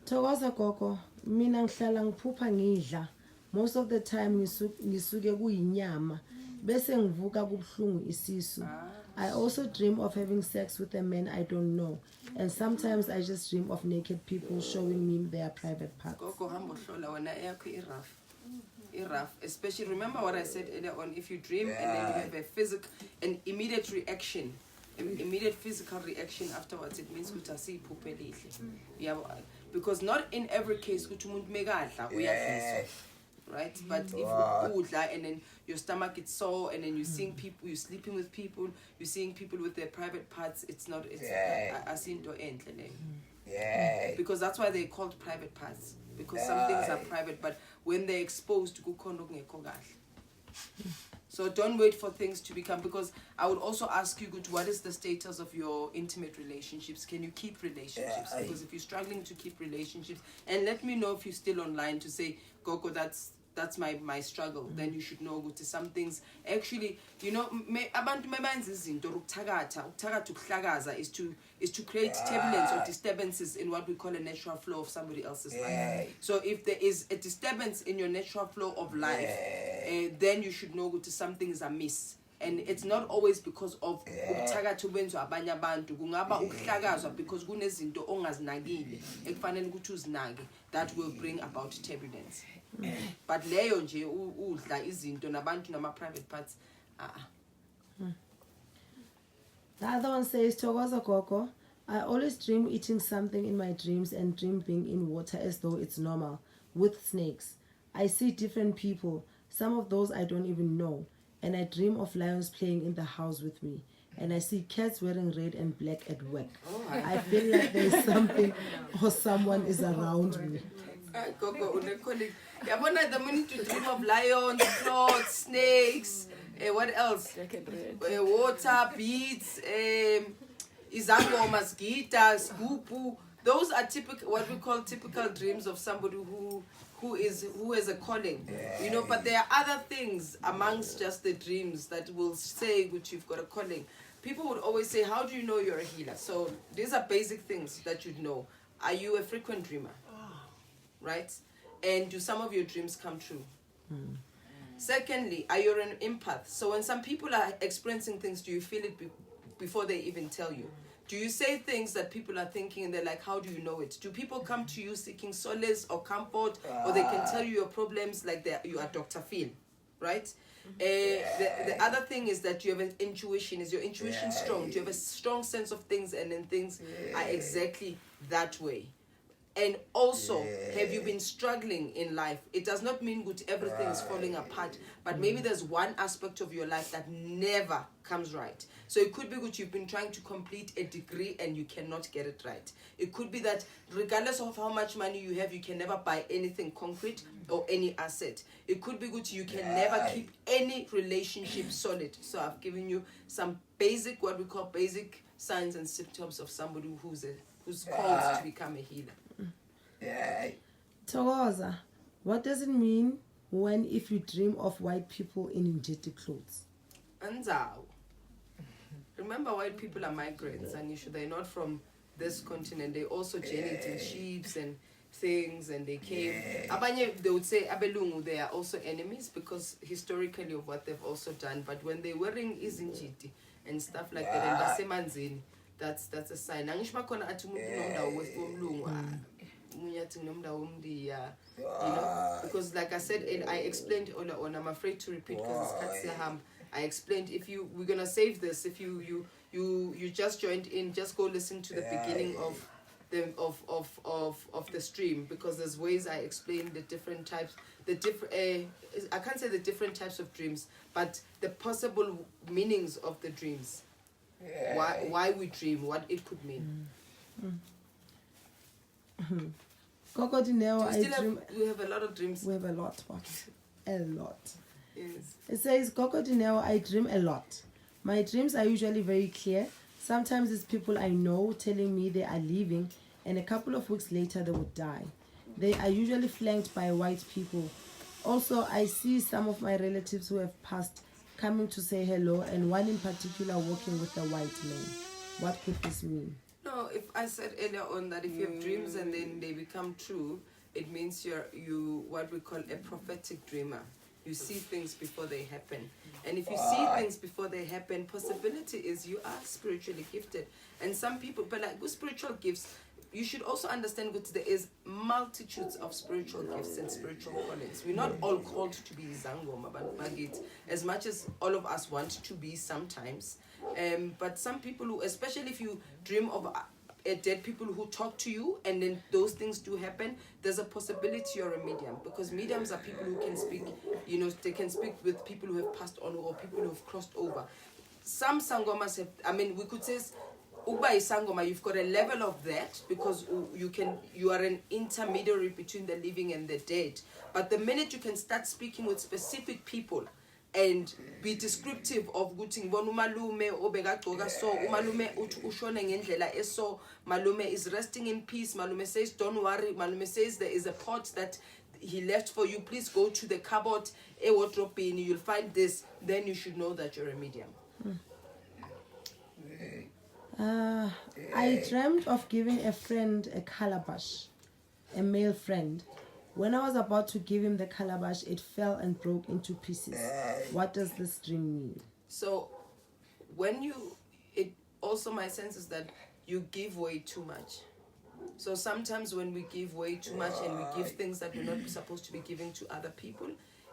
Thokoza Gogo, mina ngihlala ngiphupha ngidla. Most of the time ngisuke kuyinyama bese ngivuka kubhlungu isisu. I also dream of having sex with a man I don't know, and sometimes I just dream of naked people showing me their private parts. Gogo hambo hlola wena eyakho rough. Especially remember what I said earlier on, if you dream and then you have an immediate physical reaction afterwards, it means ukuthi asiyiphuphe lihle. Because not in every case ukuthi umuntu mekadla uyafiswa. Right? But if you udla and then your stomach is sore and then you're seeing people, you're sleeping with people, you're seeing people with their private parts, it's asinto enhle leyo. Because that's why they're called private parts. Because some things are private, but when they're exposed, kukhona okungekho kahle. So don't wait for things to become, because I would also ask you, what is the status of your intimate relationships? Can you keep relationships? Because if you're struggling to keep relationships, and let me know if you're still online to say, Gogo, that's that's my struggle, then you should know ukuthi some things actually, you know, abantu mebenza izinto ukuhlakaza is to create turbulence or disturbances in what we call a natural flow of somebody else's life. So if there is a disturbance in your natural flow of life, then you should know ukuthi something is amiss. And it's not always because of ukuthakatha ubenzwa abanye abantu, kungaba ukuhlakazwa because kunezinto ongazinakile ekufanele ukuthi uzinake that will bring about turbulence. But leyo nje udla izinto nabantu nama private parts. The other one says, Thokoza Gogo, I always dream eating something in my dreams and dream being in water as though it's normal, with snakes. I see different people, some of those I don't even know. And I dream of lions playing in the house with me. And I see cats wearing red and black at work. I feel like there is something or someone is around me. Gogo, the minute to dream of lions, clots, snakes, what else? Water, beads, izangomas, guitars, gupu. Those are typical, what we call typical dreams of somebody who has a calling, you know. But there are other things amongst just the dreams that will say which you've got a calling. People would always say, how do you know you're a healer? So these are basic things that you'd know. Are you a frequent dreamer? Right? And do some of your dreams come true? Secondly, are you an empath? So when some people are experiencing things, do you feel it before they even tell you? Do you say things that people are thinking and they're like, how do you know it? Do people come to you seeking solace or comfort, or they can tell you your problems like you are Dr. Phil, right? The other thing is that you have an intuition. Is your intuition strong? Do you have a strong sense of things, and then things are exactly that way? And also, have you been struggling in life? It does not mean that everything is falling apart, but maybe there's one aspect of your life that never comes right. So it could be that you've been trying to complete a degree and you cannot get it right. It could be that regardless of how much money you have, you can never buy anything concrete or any asset. It could be that you can never keep any relationship solid. So I've given you some basic, what we call basic signs and symptoms of somebody who's called to become a healer. Thokoza, what does it mean if you dream of white people in injected clothes? Anzaw. Remember, white people are migrants, and they're not from this continent. They also journeyed in ships and things, and they came. Abanye, they would say abelungu, they are also enemies because historically of what they've also done. But when they're wearing izinjiti and stuff like that, and that's a sign. You know, because like I said, and I explained on I'm afraid to repeat because it's I explained, we're gonna save this. If you just joined in, just go listen to the beginning of the stream, because there's ways I explain the different types, I can't say the different types of dreams, but the possible meanings of the dreams. Why we dream, what it could mean. Gogo Dineo, we have a lot of dreams. We have a lot, but a lot. Yes. It says, Gogo Dineo, I dream a lot. My dreams are usually very clear. Sometimes it's people I know telling me they are leaving, and a couple of weeks later they would die. They are usually flanked by white people. Also, I see some of my relatives who have passed coming to say hello, and one in particular walking with a white man. What could this mean? No, if I said earlier on that if you have dreams and then they become true, it means you what we call a prophetic dreamer. You see things before they happen. And if you see things before they happen, possibility is you are spiritually gifted. And some people, but like with spiritual gifts, you should also understand that there is multitudes of spiritual gifts and spiritual callings. We're not all called to be Zangoma, but as much as all of us want to be sometimes. But some people who, especially if you dream of dead people who talk to you and then those things do happen, there's a possibility you're a medium, because mediums are people who can speak, they can speak with people who have passed on or people who have crossed over. Some sangomas have, we could say Uba is sangoma, you've got a level of that because you are an intermediary between the living and the dead. But the minute you can start speaking with specific people and be descriptive of guting malume obegagcoka so umalume ushone ngendlela eso, malume is resting in peace, malume says don't worry, malume says there is a pot that he left for you. Please go to the cupboard, a wardrobe bin, you'll find this. Then you should know that you're a medium. I dreamt of giving a friend a calabash, a male friend. When I was about to give him the calabash, it fell and broke into pieces. What does this dream mean? So, also my sense is that you give way too much. So sometimes when we give way too much and we give things that we're not supposed to be giving to other people,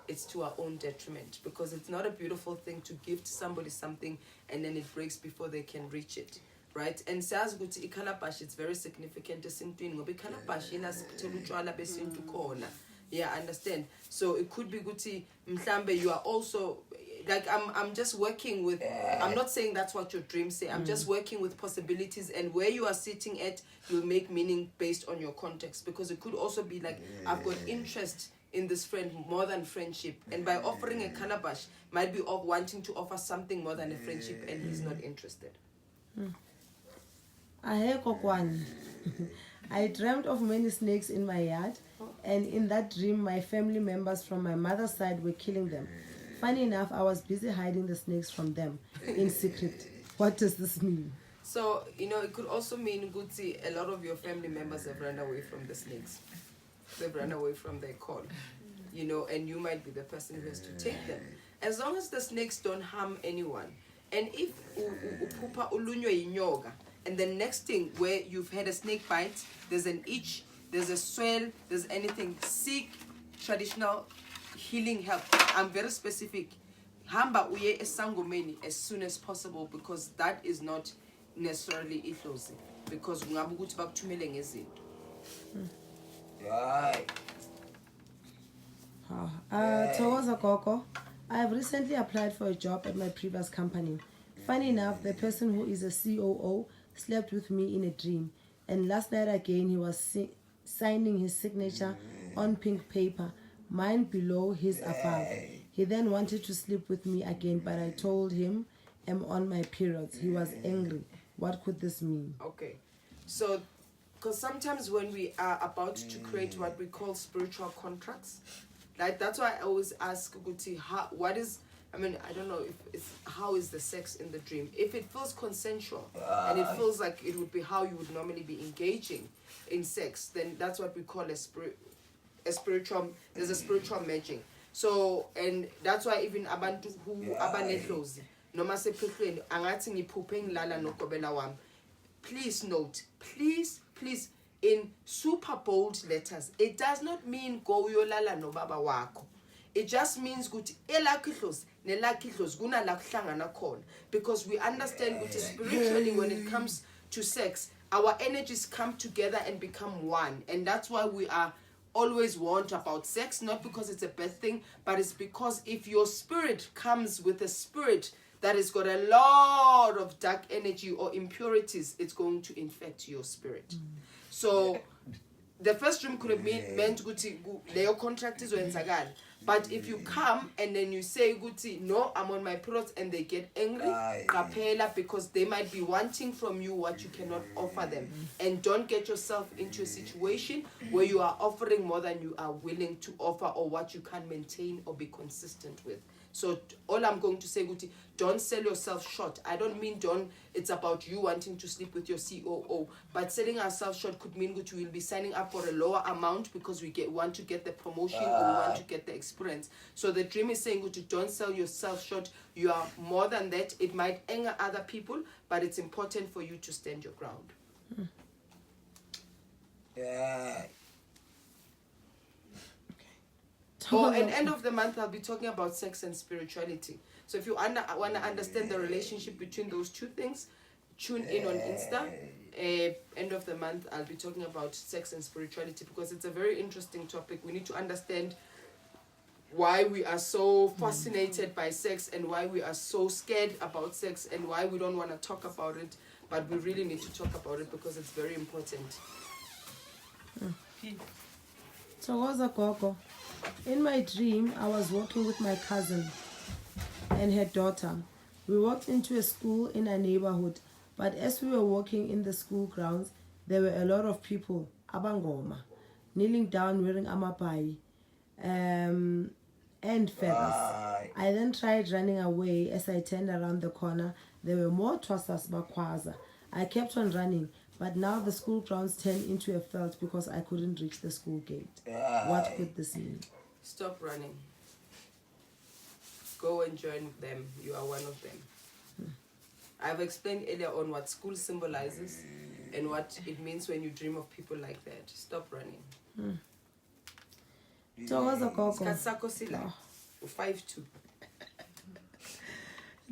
it's to our own detriment, because it's not a beautiful thing to give to somebody something and then it breaks before they can reach it. Right? And says ukuthi ikalabash, it's very significant esintwini ngoba ikalabash inasiphuthela utshwala besintu khona. Yeah, understand. So it could be ukuthi mhlambe you are also like I'm just working with, I'm not saying that's what your dreams say. I'm just working with possibilities, and where you are sitting at, you'll make meaning based on your context, because it could also be like I've got interest in this friend more than friendship, and by offering a calabash might be of wanting to offer something more than a friendship and he's not interested. I dreamt of many snakes in my yard, and in that dream my family members from my mother's side were killing them. Funny enough, I was busy hiding the snakes from them in secret. What does this mean? So, it could also mean, Guti, a lot of your family members have run away from the snakes. They've run away from their call, and you might be the person who has to take them. As long as the snakes don't harm anyone. And if upupa ulunywe yinyoka, and the next thing where you've had a snake bite, there's an itch, there's a swell, there's anything, seek traditional healing help. I'm very specific. Hamba uye esangomeni as soon as possible, because that is not necessarily ihlozi, because ungabe ukuthi bakuthumele ngezinto. Thokoza Gogo, I have recently applied for a job at my previous company. Funny enough, the person who is a COO slept with me in a dream, and last night again he was signing his signature on pink paper, mine below, his above. He then wanted to sleep with me again, but I told him I'm on my periods. He was angry. What could this mean? Okay, so because sometimes when we are about to create what we call spiritual contracts, like that's why I always ask Guti, I don't know how is the sex in the dream. If it feels consensual and it feels like it would be how you would normally be engaging in sex, then that's what we call there's a spiritual matching. So, and that's why even abantu who abanehlozi noma sephehlweni angathi ngiphuphe ngilala nokobela wami. Please note, please in super bold letters, it does not mean go uyolala no baba wakho. It just means ukuthi elakho ihlozi nelakho ihlozi kunala kuhlangana khona, because we understand ukuthi spiritually when it comes to sex, our energies come together and become one, and that's why we are always warned about sex, not because it's a bad thing, but it's because if your spirit comes with a spirit that has got a lot of dark energy or impurities, it's going to infect your spirit. So the first dream could have meant Guti Leo contract is wenzakala. But if you come and then you say Guti, no, I'm on my periods, and they get angry, kapela, because they might be wanting from you what you cannot offer them. And don't get yourself into a situation where you are offering more than you are willing to offer, or what you can maintain or be consistent with. So all I'm going to say, Guti, don't sell yourself short. I don't mean it's about you wanting to sleep with your COO, but selling ourselves short could mean Guti, we'll be signing up for a lower amount because we want to get the promotion or we want to get the experience. So the dream is saying, Guti, don't sell yourself short. You are more than that. It might anger other people, but it's important for you to stand your ground. Yeah. Or at the end of the month, I'll be talking about sex and spirituality. So if you want to understand the relationship between those two things, tune in on Insta. End of the month, I'll be talking about sex and spirituality, because it's a very interesting topic. We need to understand why we are so fascinated by sex and why we are so scared about sex and why we don't want to talk about it. But we really need to talk about it because it's very important. Thokoza Gogo. In my dream, I was walking with my cousin and her daughter. We walked into a school in a neighborhood, but as we were walking in the school grounds, there were a lot of people, abangoma, kneeling down wearing amabai. and feathers. I then tried running away. As I turned around the corner, there were more Twasas Bakwaza. I kept on running, but now the school grounds turned into a field because I couldn't reach the school gate. What could this mean? Stop running. Go and join them. You are one of them. I've explained earlier on what school symbolizes and what it means when you dream of people like that. Stop running. Towaza Gogo. 5-2.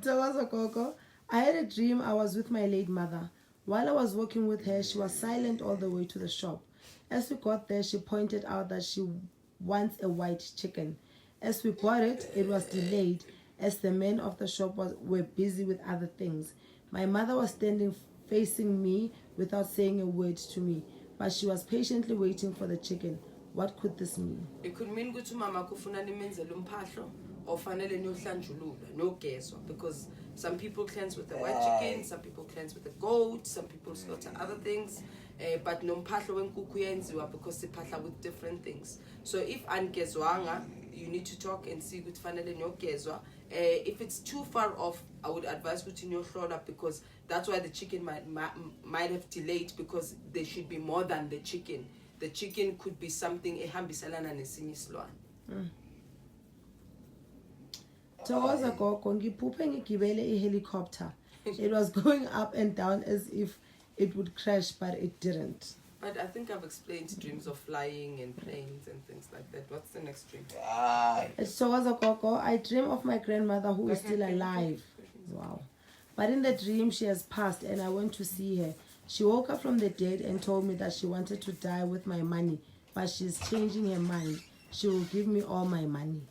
Towaza Gogo. I had a dream I was with my late mother. While I was walking with her, she was silent all the way to the shop. As we got there, she pointed out that she wants a white chicken. As we bought it, it was delayed as the men of the shop were busy with other things. My mother was standing facing me without saying a word to me, but she was patiently waiting for the chicken. What could this mean? It could mean ukuthi mama kufuna nimenzele umphahlo or fanele niyohlanjulula nogezwa, because some people cleanse with the white chicken, some people cleanse with the goat, some people slaughter other things, but nomphahlo wenkukhu yenziwa because siphahla with different things. So if angezwanga, you need to talk and see ukuthi fanele niyogezwa. If it's too far off, I would advise ukuthi niyohlola, because that's why the chicken might have delayed, because there should be more than the chicken. The chicken could be something ehambiselana nesinye isilwane. Towaza Gogo, ngiphuphe ngigibele helicopter. It was going up and down as if it would crash, but it didn't. But I think I've explained dreams of flying and planes and things like that. What's the next dream? It's Towaza Gogo. I dream of my grandmother who is still alive. Wow. But in the dream, she has passed and I went to see her. She woke up from the dead and told me that she wanted to die with my money, but she's changing her mind. She will give me all my money.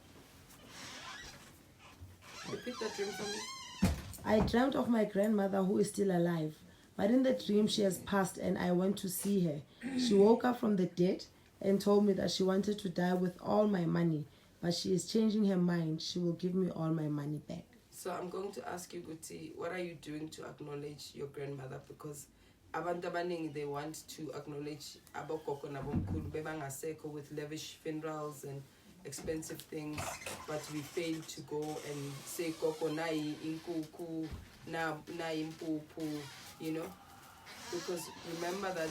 Repeat that dream for me. I dreamt of my grandmother who is still alive, but in the dream she has passed and I went to see her. She woke up from the dead and told me that she wanted to die with all my money, but she is changing her mind. She will give me all my money back. So I'm going to ask you, Guti, what are you doing to acknowledge your grandmother? Because abantu abaningi, they want to acknowledge abogogo nabomkhulu bebangasekho with lavish funerals and expensive things, but we fail to go and say gogo nayi inkuku na impupu, you know, because remember that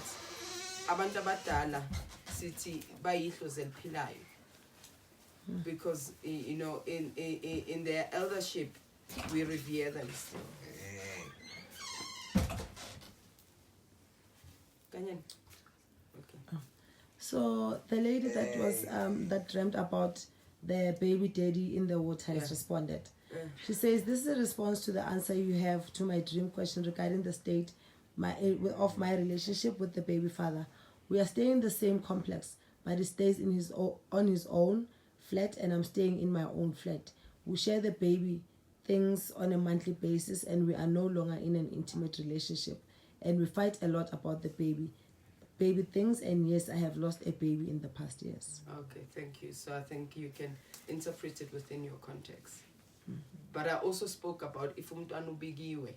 abantu abadala sithi bayihlo zeliphilayo, because you know in their eldership we revere them still. Okay. So the lady that was that dreamt about the baby daddy in the water has responded. She says, this is a response to the answer you have to my dream question regarding the state of my relationship with the baby father. We are staying in the same complex, but he stays on his own flat and I'm staying in my own flat. We share the baby things on a monthly basis and we are no longer in an intimate relationship. And we fight a lot about the baby things, and yes, I have lost a baby in the past years. Okay, thank you. So I think you can interpret it within your context. But I also spoke about if umntwana ubikiwe,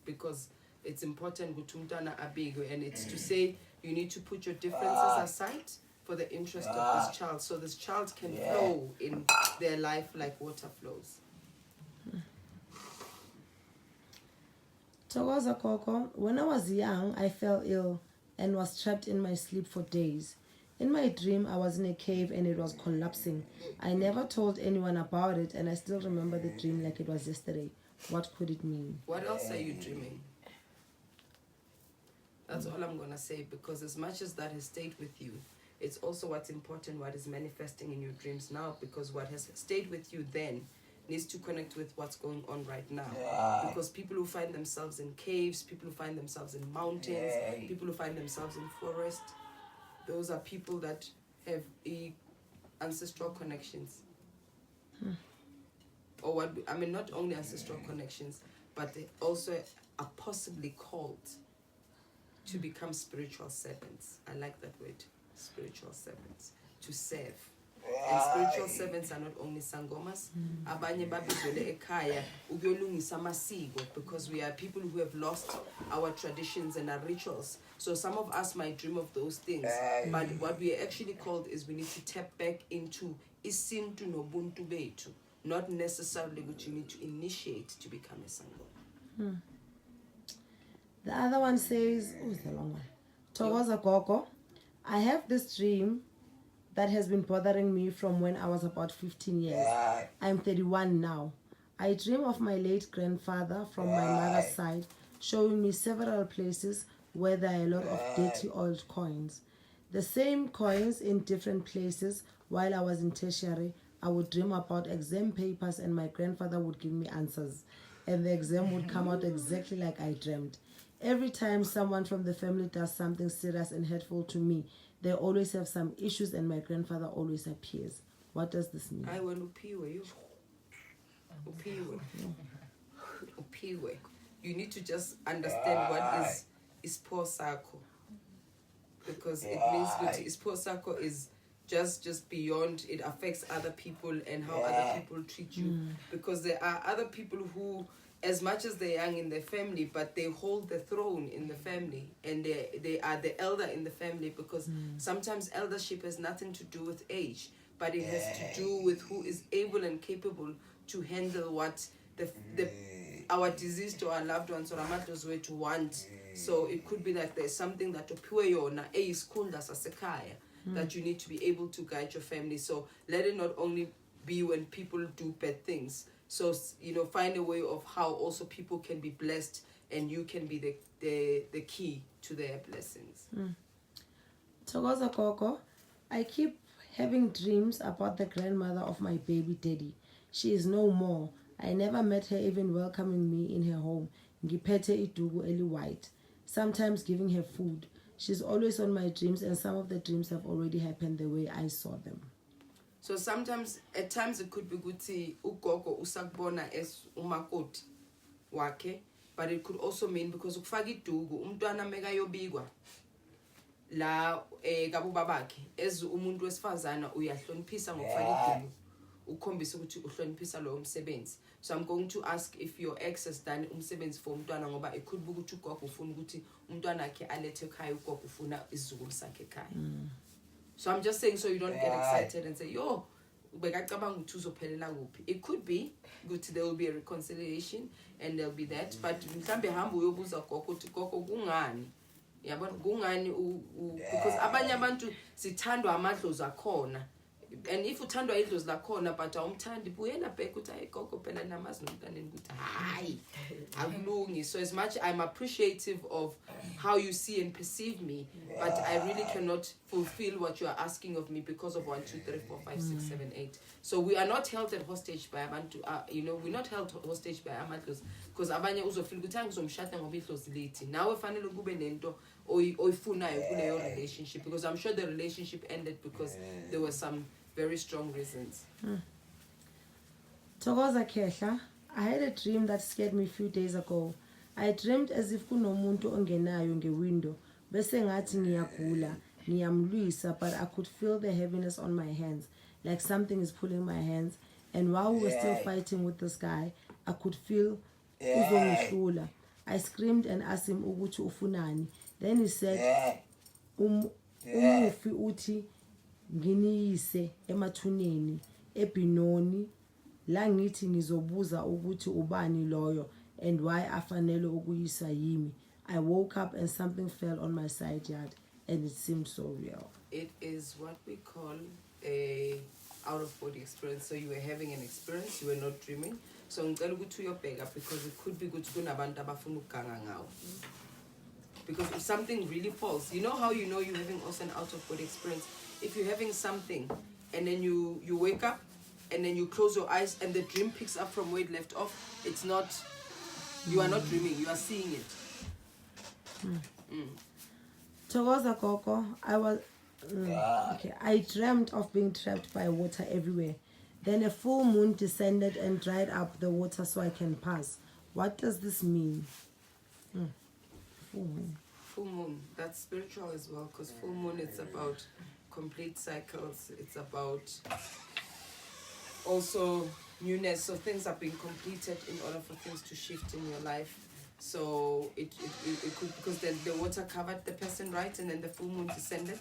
because it's important ukuthi umntwana abikwe, and it's to say you need to put your differences aside for the interest of this child, so this child can flow in their life like water flows. Togoza Koko, when I was young, I fell ill and was trapped in my sleep for days. In my dream, I was in a cave and it was collapsing. I never told anyone about it and I still remember the dream like it was yesterday. What could it mean? What else are you dreaming? That's all I'm going to say, because as much as that has stayed with you, it's also what's important, what is manifesting in your dreams now, because what has stayed with you then needs to connect with what's going on right now. Because people who find themselves in caves, people who find themselves in mountains, people who find themselves in forest, those are people that have ancestral connections. Or what I mean, not only ancestral connections, but they also are possibly called to become spiritual servants. I like that word, spiritual servants, to serve. And spiritual servants are not only sangomas, abanye babizwele ekhaya ukuyolungisa amasiko, because we are people who have lost our traditions and our rituals. So some of us might dream of those things, but what we are actually called is we need to tap back into isintu nobuntu bethu, not necessarily that you need to initiate to become a sangoma. The other one says, who's the long one? Thokoza Gogo, I have this dream that has been bothering me from when I was about 15 years. I'm 31 now. I dream of my late grandfather from my mother's side showing me several places where there are a lot of dirty old coins. The same coins in different places. While I was in tertiary, I would dream about exam papers and my grandfather would give me answers. And the exam would come out exactly like I dreamt. Every time someone from the family does something serious and hurtful to me, they always have some issues and my grandfather always appears. What does this mean? I will upiwe you. Upiwe. You need to just understand what is poor sako. Because it means that is poor sako is just beyond, it affects other people and how other people treat you. Because there are other people who, as much as they're young in their family, but they hold the throne in the family and they are the elder in the family, because sometimes eldership has nothing to do with age, but it has to do with who is able and capable to handle what our deceased or our loved ones or our mothers were to want. So it could be that there's something that that you need to be able to guide your family. So let it not only be when people do bad things. So, find a way of how also people can be blessed and you can be the key to their blessings. Thokoza Gogo, I keep having dreams about the grandmother of my baby daddy. She is no more. I never met her even welcoming me in her home. Ngiphethe idugu eli white. Sometimes giving her food. She's always on my dreams and some of the dreams have already happened the way I saw them. So sometimes, at times it could be good to ugogo usakubona as umakoti wake, but it could also mean because ukufaka idugu umntwana meka yobikwa la kabu babakhe as umuntu wesifazana uyahloniphisa ngokufaka idugu ukhombisa ukuthi uhloniphisa lo umsebenzi. So I'm going to ask if your ex has done umsebenzi for umntwana ngoba it could be ukuthi ugogo ufuna ukuthi umntwana akhe alethe ekhaya, ugogo ufuna isizukulu sakhe ekhaya. So I'm just saying so you don't get excited and say, yo, it could be good, there will be a reconciliation and there'll be that. But mhlambe hambo uyobuza gogo ukuthi gogo kungani? Yabona kungani because abanye abantu sithandwa amadlozi akhona. And if uthandwa idlozi lakhona but awumthandi buyela back ukuthi hayi gogo phela namazi nomntaneni ukuthi hayi akulungi. So as much I'm appreciative of how you see and perceive me, but I really cannot fulfill what you are asking of me because of 1, 2, 3, 4, 5, 6, 7, 8. So we are not held at hostage by abantu. We're not held hostage by amadlozi because abanye uzofika ukuthi angizomshada ngoba idlozi lithi. Nawe fanele kube nento oyifunayo kuleyo relationship, because I'm sure the relationship ended because there were some very strong reasons. Thokoza Kehla, I had a dream that scared me a few days ago. I dreamed as if kunomuntu ongenayo ngewindow bese ngathi ngiyagula ngiyamlwisa, but I could feel the heaviness on my hands, like something is pulling my hands. And while we were still fighting with this guy, I could feel uzongihlula. I screamed and asked him ukuthi ufunani. Then he said umufi uthi nginiyise emathuneni eBinoni la ngithi ngizobuza ukuthi ubani loyo and why afanele ukuyisa yimi. I woke up and something fell on my side yard and it seemed so real. It is what we call a out of body experience. So you were having an experience, you were not dreaming. So ngicela ukuthi uyobheka because it could be ukuthi kunabantu abafuna ukuganga ngawo. Because if something really falls, you know how you know you're having also an out of body experience? If you're having something and then you wake up and then you close your eyes and the dream picks up from where it left off, it's not, you are not dreaming, you are seeing it. Thokoza Gogo, I dreamt of being trapped by water everywhere. Then a full moon descended and dried up the water so I can pass. What does this mean? Full moon. Full moon, that's spiritual as well, because full moon it's about complete cycles, it's about also newness, so things are being completed in order for things to shift in your life. So it could, because then the water covered the person, right, and then the full moon descended.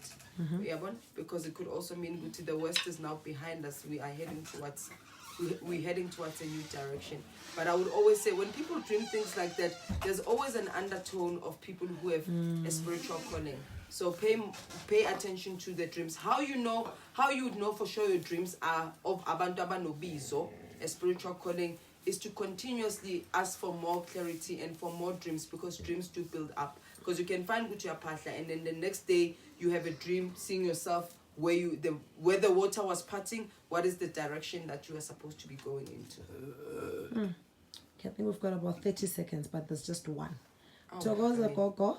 Because it could also mean the west is now behind us. We're heading towards a new direction. But I would always say when people dream things like that, there's always an undertone of people who have a spiritual calling. So pay attention to the dreams. How you would know for sure your dreams are of abantu abanobizo, a spiritual calling, is to continuously ask for more clarity and for more dreams, because dreams do build up. Because you can find Gutia Patla and then the next day you have a dream seeing yourself where the water was parting. What is the direction that you are supposed to be going into? Okay, I think we've got about 30 seconds, but there's just one. Oh, Togoza Gogo.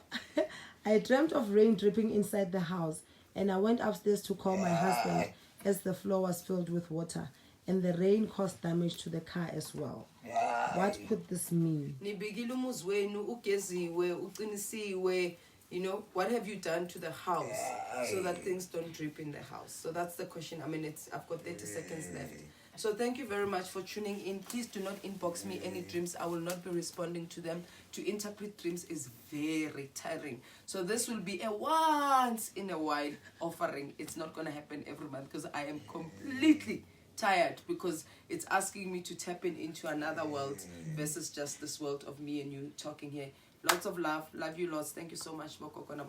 I dreamt of rain dripping inside the house, and I went upstairs to call my husband as the floor was filled with water, and the rain caused damage to the car as well. What could this mean? What have you done to the house so that things don't drip in the house? So that's the question. I mean, I've got 30 seconds left. So thank you very much for tuning in. Please do not inbox me any dreams. I will not be responding to them. To interpret dreams is very tiring. So this will be a once in a while offering. It's not going to happen every month because I am completely tired, because it's asking me to tap into another world versus just this world of me and you talking here. Lots of love. Love you lots. Thank you so much, Mokoko.